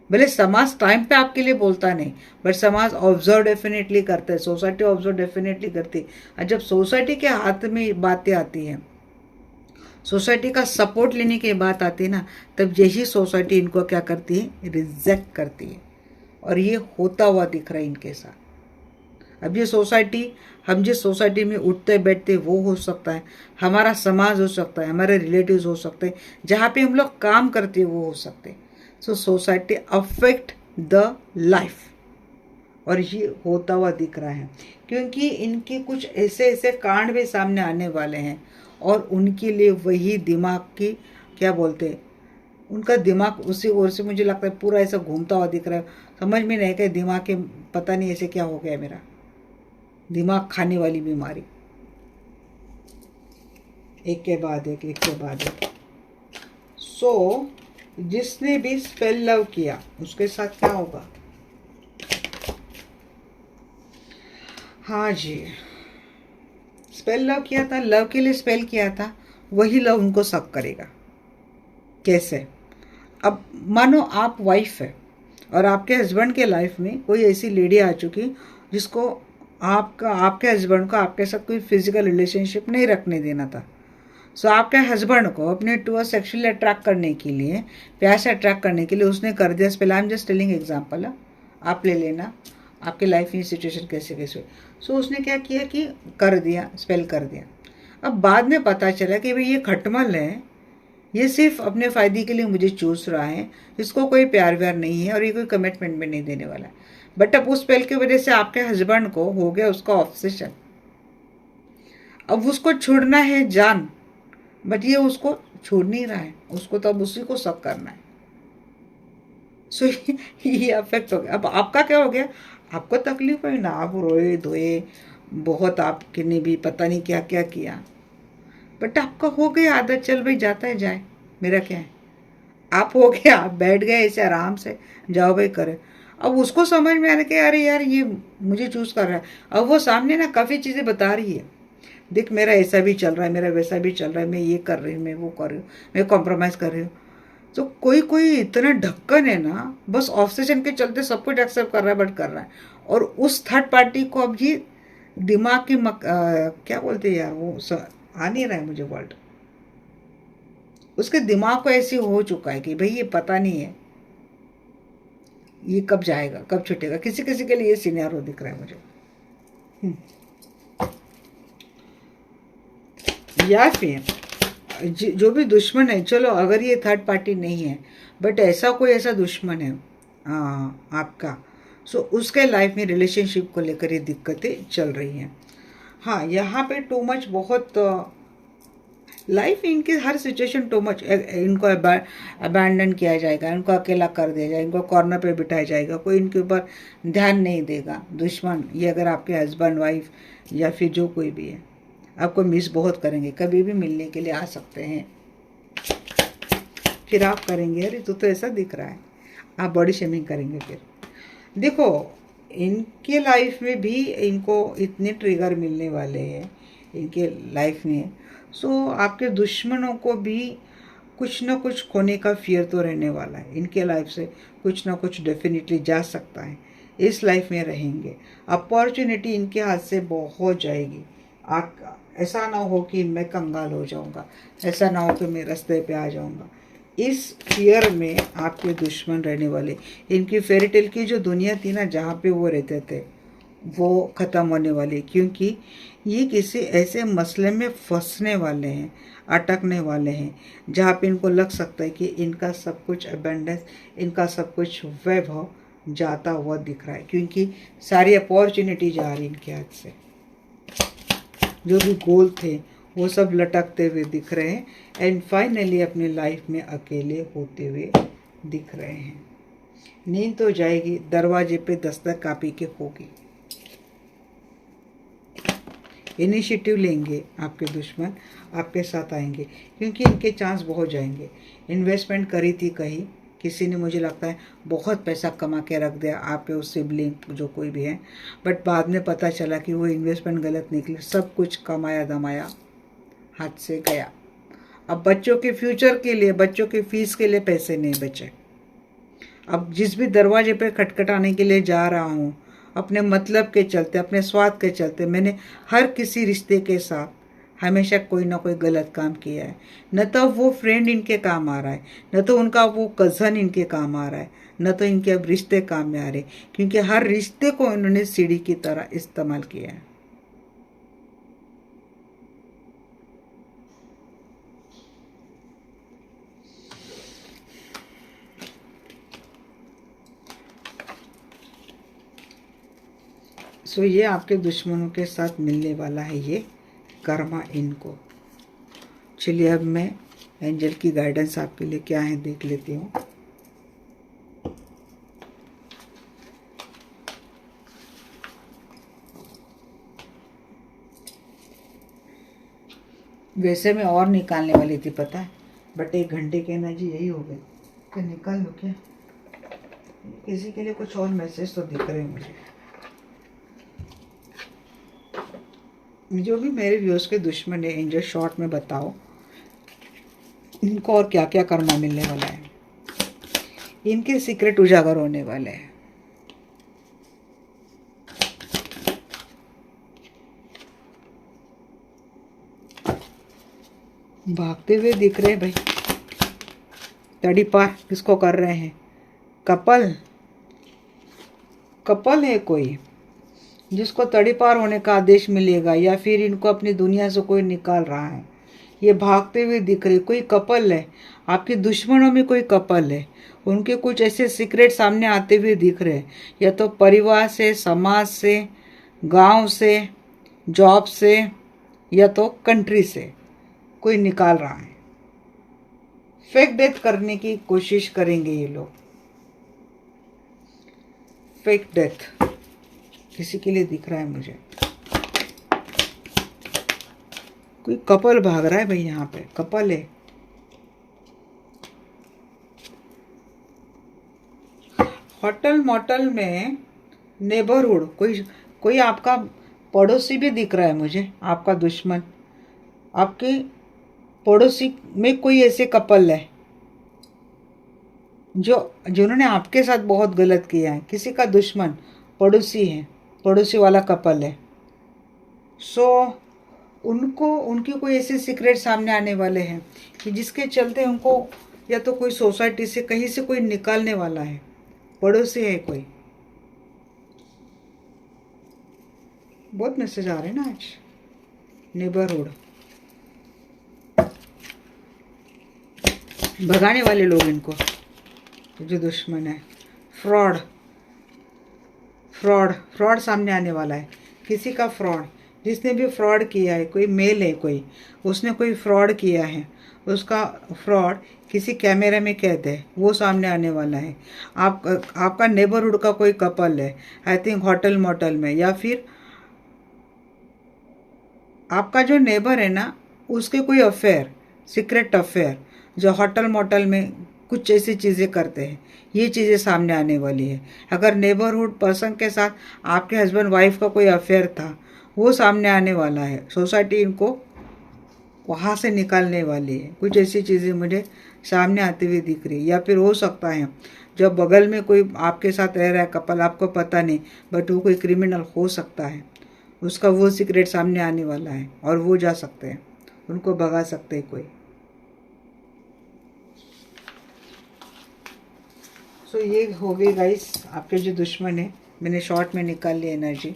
भले समाज टाइम पे आपके लिए बोलता नहीं, बट समाज ऑब्जर्व डेफिनेटली करता है, सोसाइटी ऑब्जर्व डेफिनेटली करती है। और जब सोसाइटी के हाथ में बातें आती हैं, सोसाइटी का सपोर्ट लेने की बात आती है ना, तब यही सोसाइटी इनको क्या करती है, रिजेक्ट करती है। और ये होता हुआ दिख रहा है इनके साथ। अब ये सोसाइटी, हम जिस सोसाइटी में उठते बैठते वो हो सकता है, हमारा समाज हो सकता है, हमारे रिलेटिव्स हो सकते हैं, जहाँ पे हम लोग काम करते हैं वो हो सकते हैं। सो सोसाइटी अफेक्ट द लाइफ, और ये होता हुआ दिख रहा है, क्योंकि इनके कुछ ऐसे ऐसे कांड भी सामने आने वाले हैं, और उनके लिए वही दिमाग की क्या बोलते हैं, उनका दिमाग उसी ओर से मुझे लगता है पूरा ऐसा घूमता हुआ दिख रहा है। समझ में नहीं कि दिमाग के पता नहीं ऐसे क्या हो गया, मेरा दिमाग खाने वाली बीमारी, एक के बाद एक, एक के बाद एक। सो जिसने भी स्पेल लव किया उसके साथ क्या होगा? हाँ जी, स्पेल लव किया था, लव के लिए स्पेल किया था, वही लव उनको सब करेगा। कैसे? अब मानो आप वाइफ है और आपके हस्बैंड के लाइफ में कोई ऐसी लेडी आ चुकी जिसको आपके हस्बैंड को आपके साथ कोई फिजिकल रिलेशनशिप नहीं रखने देना था। सो आपके हस्बैंड को अपने टूअर्ड सेक्सुअली अट्रैक्ट करने के लिए, प्यार से अट्रैक्ट करने के लिए उसने कर दिया spell. I am just telling example, आप ले लेना आपके लाइफ में सिचुएशन कैसे कैसे। सो उसने क्या किया कि कर दिया, स्पेल कर दिया। अब बाद में पता चला कि भाई ये खटमल है, ये सिर्फ अपने फ़ायदे के लिए मुझे चूस रहा है, इसको कोई प्यार व्यार नहीं है और ये कोई कमिटमेंट में नहीं देने वाला है। बट अब उस स्पेल की वजह से आपके हस्बैंड को हो गया उसका ऑब्सेशन, अब उसको छोड़ना है जान, बट ये उसको छोड़ नहीं रहा है, उसको तो अब उसी को सब करना है। सो ये अफेक्ट हो गया। अब आपका क्या हो गया, आपको तकलीफ हुई ना, आप रोए धोए बहुत, आपके ने भी पता नहीं क्या क्या किया, बट आपका हो गया आदत, चल भाई जाता है जाए, मेरा क्या है। आप हो गया, आप बैठ गए ऐसे आराम से, जाओ भाई करे। अब उसको समझ में आ रहा कि अरे यार ये मुझे चूज कर रहा है। अब वो सामने ना काफ़ी चीज़ें बता रही है, देख मेरा ऐसा भी चल रहा है, मेरा वैसा भी चल रहा है, मैं ये कर रही हूँ, मैं वो कर रही हूँ, मैं कॉम्प्रोमाइज़ कर रही हूँ। तो कोई कोई इतना ढक्कन है ना, बस ऑब्सेशन के चलते सब कुछ एक्सेप्ट कर रहा है, बट कर रहा है। और उस थर्ड पार्टी को अब ये दिमाग की क्या बोलते हैं यार, वो आ नहीं रहा है मुझे वर्ड, उसके दिमाग को ऐसे हो चुका है कि भाई ये पता नहीं है ये कब जाएगा कब छूटेगा। किसी किसी के लिए ये सिनेरियो दिख रहा है मुझे। या फिर जो भी दुश्मन है, चलो अगर ये थर्ड पार्टी नहीं है, बट ऐसा कोई ऐसा दुश्मन है आपका, सो उसके लाइफ में रिलेशनशिप को लेकर ये दिक्कतें चल रही हैं। हाँ, यहाँ पे टू मच, बहुत लाइफ इनकी हर सिचुएशन टू मच, इनको अबैंडन किया जाएगा, इनको अकेला कर दिया जाएगा, इनको कॉर्नर पे बिठाया जाएगा, कोई इनके ऊपर ध्यान नहीं देगा। दुश्मन ये अगर आपके हस्बैंड वाइफ या फिर जो कोई भी है, आपको मिस बहुत करेंगे, कभी भी मिलने के लिए आ सकते हैं, फिर आप करेंगे अरे तो ऐसा दिख रहा है, आप बॉडी शेमिंग करेंगे। फिर देखो इनके लाइफ में भी इनको इतने ट्रिगर मिलने वाले हैं इनके लाइफ में। सो आपके दुश्मनों को भी कुछ ना कुछ खोने का फियर तो रहने वाला है, इनके लाइफ से कुछ ना कुछ डेफिनेटली जा सकता है, इस लाइफ में रहेंगे। अपॉर्चुनिटी इनके हाथ से बहुत जाएगी। ऐसा ना हो कि मैं कंगाल हो जाऊंगा, ऐसा ना हो कि मैं रास्ते पे आ जाऊंगा। इस फियर में आपके दुश्मन रहने वाले, इनकी फेरीटेल की जो दुनिया थी ना जहाँ पे वो रहते थे, वो ख़त्म होने वाली, क्योंकि ये किसी ऐसे मसले में फंसने वाले हैं, अटकने वाले हैं, जहाँ पे इनको लग सकता है कि इनका सब कुछ अबेंडेंस, इनका सब कुछ वैभव जाता हुआ दिख रहा है, क्योंकि सारी अपॉर्चुनिटी जा रही इनके हाथ से। जो भी गोल थे वो सब लटकते हुए दिख रहे हैं, एंड फाइनली अपनी लाइफ में अकेले होते हुए दिख रहे हैं। नींद तो जाएगी, दरवाजे पे दस्तक कापी के होगी। इनिशिएटिव लेंगे आपके दुश्मन, आपके साथ आएंगे, क्योंकि इनके चांस बहुत जाएंगे। इन्वेस्टमेंट करी थी कहीं, किसी ने मुझे लगता है बहुत पैसा कमा के रख दिया, आपके उस सिबलिंग जो कोई भी है, बट बाद में पता चला कि वो इन्वेस्टमेंट गलत निकली, सब कुछ कमाया दमाया हाथ से गया। अब बच्चों के फ्यूचर के लिए, बच्चों के फीस के लिए पैसे नहीं बचे। अब जिस भी दरवाजे पे खटखटाने के लिए जा रहा हूँ, अपने मतलब के चलते, अपने स्वार्थ के चलते, मैंने हर किसी रिश्ते के साथ हमेशा कोई ना कोई गलत काम किया है। न तो वो फ्रेंड इनके काम आ रहा है, न तो उनका वो कज़न इनके काम आ रहा है, न तो इनके अब रिश्ते काम में आ रहे, क्योंकि हर रिश्ते को इन्होंने सीढ़ी की तरह इस्तेमाल किया है। सो ये आपके दुश्मनों के साथ मिलने वाला है, ये कर्मा इनको। चलिए अब मैं एंजल की गाइडेंस आपके लिए क्या है देख लेती हूँ। वैसे मैं और निकालने वाली थी पता है, बट 1 घंटे के एनर्जी यही हो गई कि निकाल लो क्या। किसी के लिए कुछ और मैसेज तो दिख रहे हैं मुझे। जो भी मेरे व्यूअर्स के दुश्मन है, एंजल शॉर्ट में बताओ इनको और क्या क्या कर्मा मिलने वाला है, इनके सीक्रेट उजागर होने वाले हैं। भागते हुए दिख रहे भाई, तड़ी पार किसको कर रहे हैं? कपल है कोई जिसको तड़ी पार होने का आदेश मिलेगा, या फिर इनको अपनी दुनिया से कोई निकाल रहा है। ये भागते हुए दिख रहे, कोई कपल है, आपके दुश्मनों में कोई कपल है, उनके कुछ ऐसे सीक्रेट सामने आते हुए दिख रहे, या तो परिवार से, समाज से, गांव से, जॉब से, या तो कंट्री से कोई निकाल रहा है। फेक डेथ करने की कोशिश करेंगे ये लोग। फेक डेथ किसी के लिए दिख रहा है मुझे। कोई कपल भाग रहा है भाई, यहाँ पे कपल है। होटल मोटल में नेबरहुड, कोई आपका पड़ोसी भी दिख रहा है मुझे, आपका दुश्मन। आपके पड़ोसी में कोई ऐसे कपल है जिन्होंने आपके साथ बहुत गलत किया है। किसी का दुश्मन पड़ोसी है, पड़ोसी वाला कपल है। सो उनकी कोई ऐसे सीक्रेट सामने आने वाले हैं कि जिसके चलते उनको या तो कोई सोसाइटी से कहीं से कोई निकालने वाला है। पड़ोसी है कोई। बहुत मैसेज आ रहे हैं ना आज। नेबरहुड, भगाने वाले लोग इनको, जो दुश्मन है। फ्रॉड सामने आने वाला है। किसी का फ्रॉड, जिसने भी फ्रॉड किया है, कोई मेल है कोई, उसने कोई फ्रॉड किया है, उसका फ्रॉड किसी कैमरे में कैद है, वो सामने आने वाला है। आपका नेबरहुड का कोई कपल है, आई थिंक होटल मोटल में, या फिर आपका जो नेबर है ना, उसके कोई अफेयर, सीक्रेट अफेयर, जो होटल मोटल में कुछ ऐसी चीज़ें करते हैं, ये चीज़ें सामने आने वाली है। अगर नेबरहुड पर्सन के साथ आपके हस्बैंड वाइफ का कोई अफेयर था, वो सामने आने वाला है। सोसाइटी इनको वहाँ से निकालने वाली है। कुछ ऐसी चीज़ें मुझे सामने आती हुई दिख रही है। या फिर हो सकता है जब बगल में कोई आपके साथ रह रहा है कपल, आपको पता नहीं, बट वो कोई क्रिमिनल हो सकता है, उसका वो सीक्रेट सामने आने वाला है और वो जा सकते हैं, उनको भगा सकते हैं कोई। सो ये हो गई गाइस आपके जो दुश्मन है, मैंने शॉर्ट में निकाल लिया एनर्जी।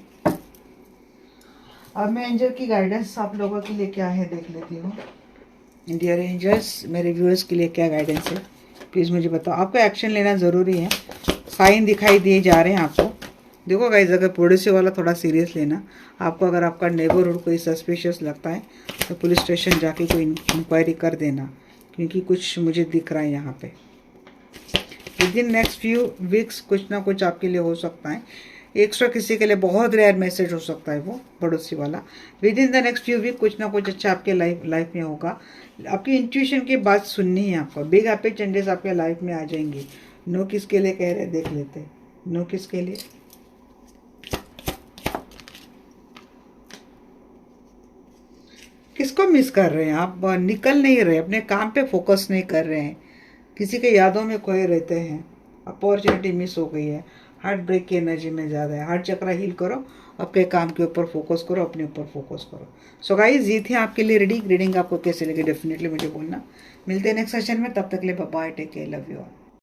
अब मैं एंजल की गाइडेंस आप लोगों के लिए क्या है देख लेती हूँ। डियर एंजल्स, मेरे व्यूअर्स के लिए क्या गाइडेंस है प्लीज़ मुझे बताओ। आपको एक्शन लेना ज़रूरी है, साइन दिखाई दिए जा रहे हैं आपको। देखो गाइस, अगर पड़ोसी वाला थोड़ा सीरियस लेना आपको। अगर आपका नेबरहुड कोई सस्पिशियस लगता है तो पुलिस स्टेशन जाके कोई इंक्वायरी कर देना, क्योंकि कुछ मुझे दिख रहा है यहाँ पे। With in next few weeks कुछ ना कुछ आपके लिए हो सकता है। एक्स्ट्रा किसी के लिए बहुत रेयर मैसेज हो सकता है वो पड़ोसी वाला। Within the next few week कुछ ना कुछ अच्छा आपके लाइफ में होगा। आपकी इंट्यूशन की बात सुननी है आपको। बिग हैप्पी चेंजेस आपके लाइफ में आ जाएंगी। नो किसके लिए कह रहे हैं देख लेते हैं। नो किसके लिए, किसको मिस कर रहे हैं आप? निकल नहीं रहे, अपने काम पे फोकस नहीं कर रहे हैं, किसी के यादों में खोए रहते हैं। अपॉर्चुनिटी मिस हो गई है, हार्ट ब्रेक की एनर्जी में ज़्यादा है। हार्ट चक्र हील करो, अपने काम के ऊपर फोकस करो, अपने ऊपर फोकस करो। सो गाइस, ये थी आपके लिए रीडिंग। आपको कैसे लगी डेफिनेटली मुझे बोलना। मिलते हैं नेक्स्ट सेशन में, तब तक के लिए bye bye, take care, love you all.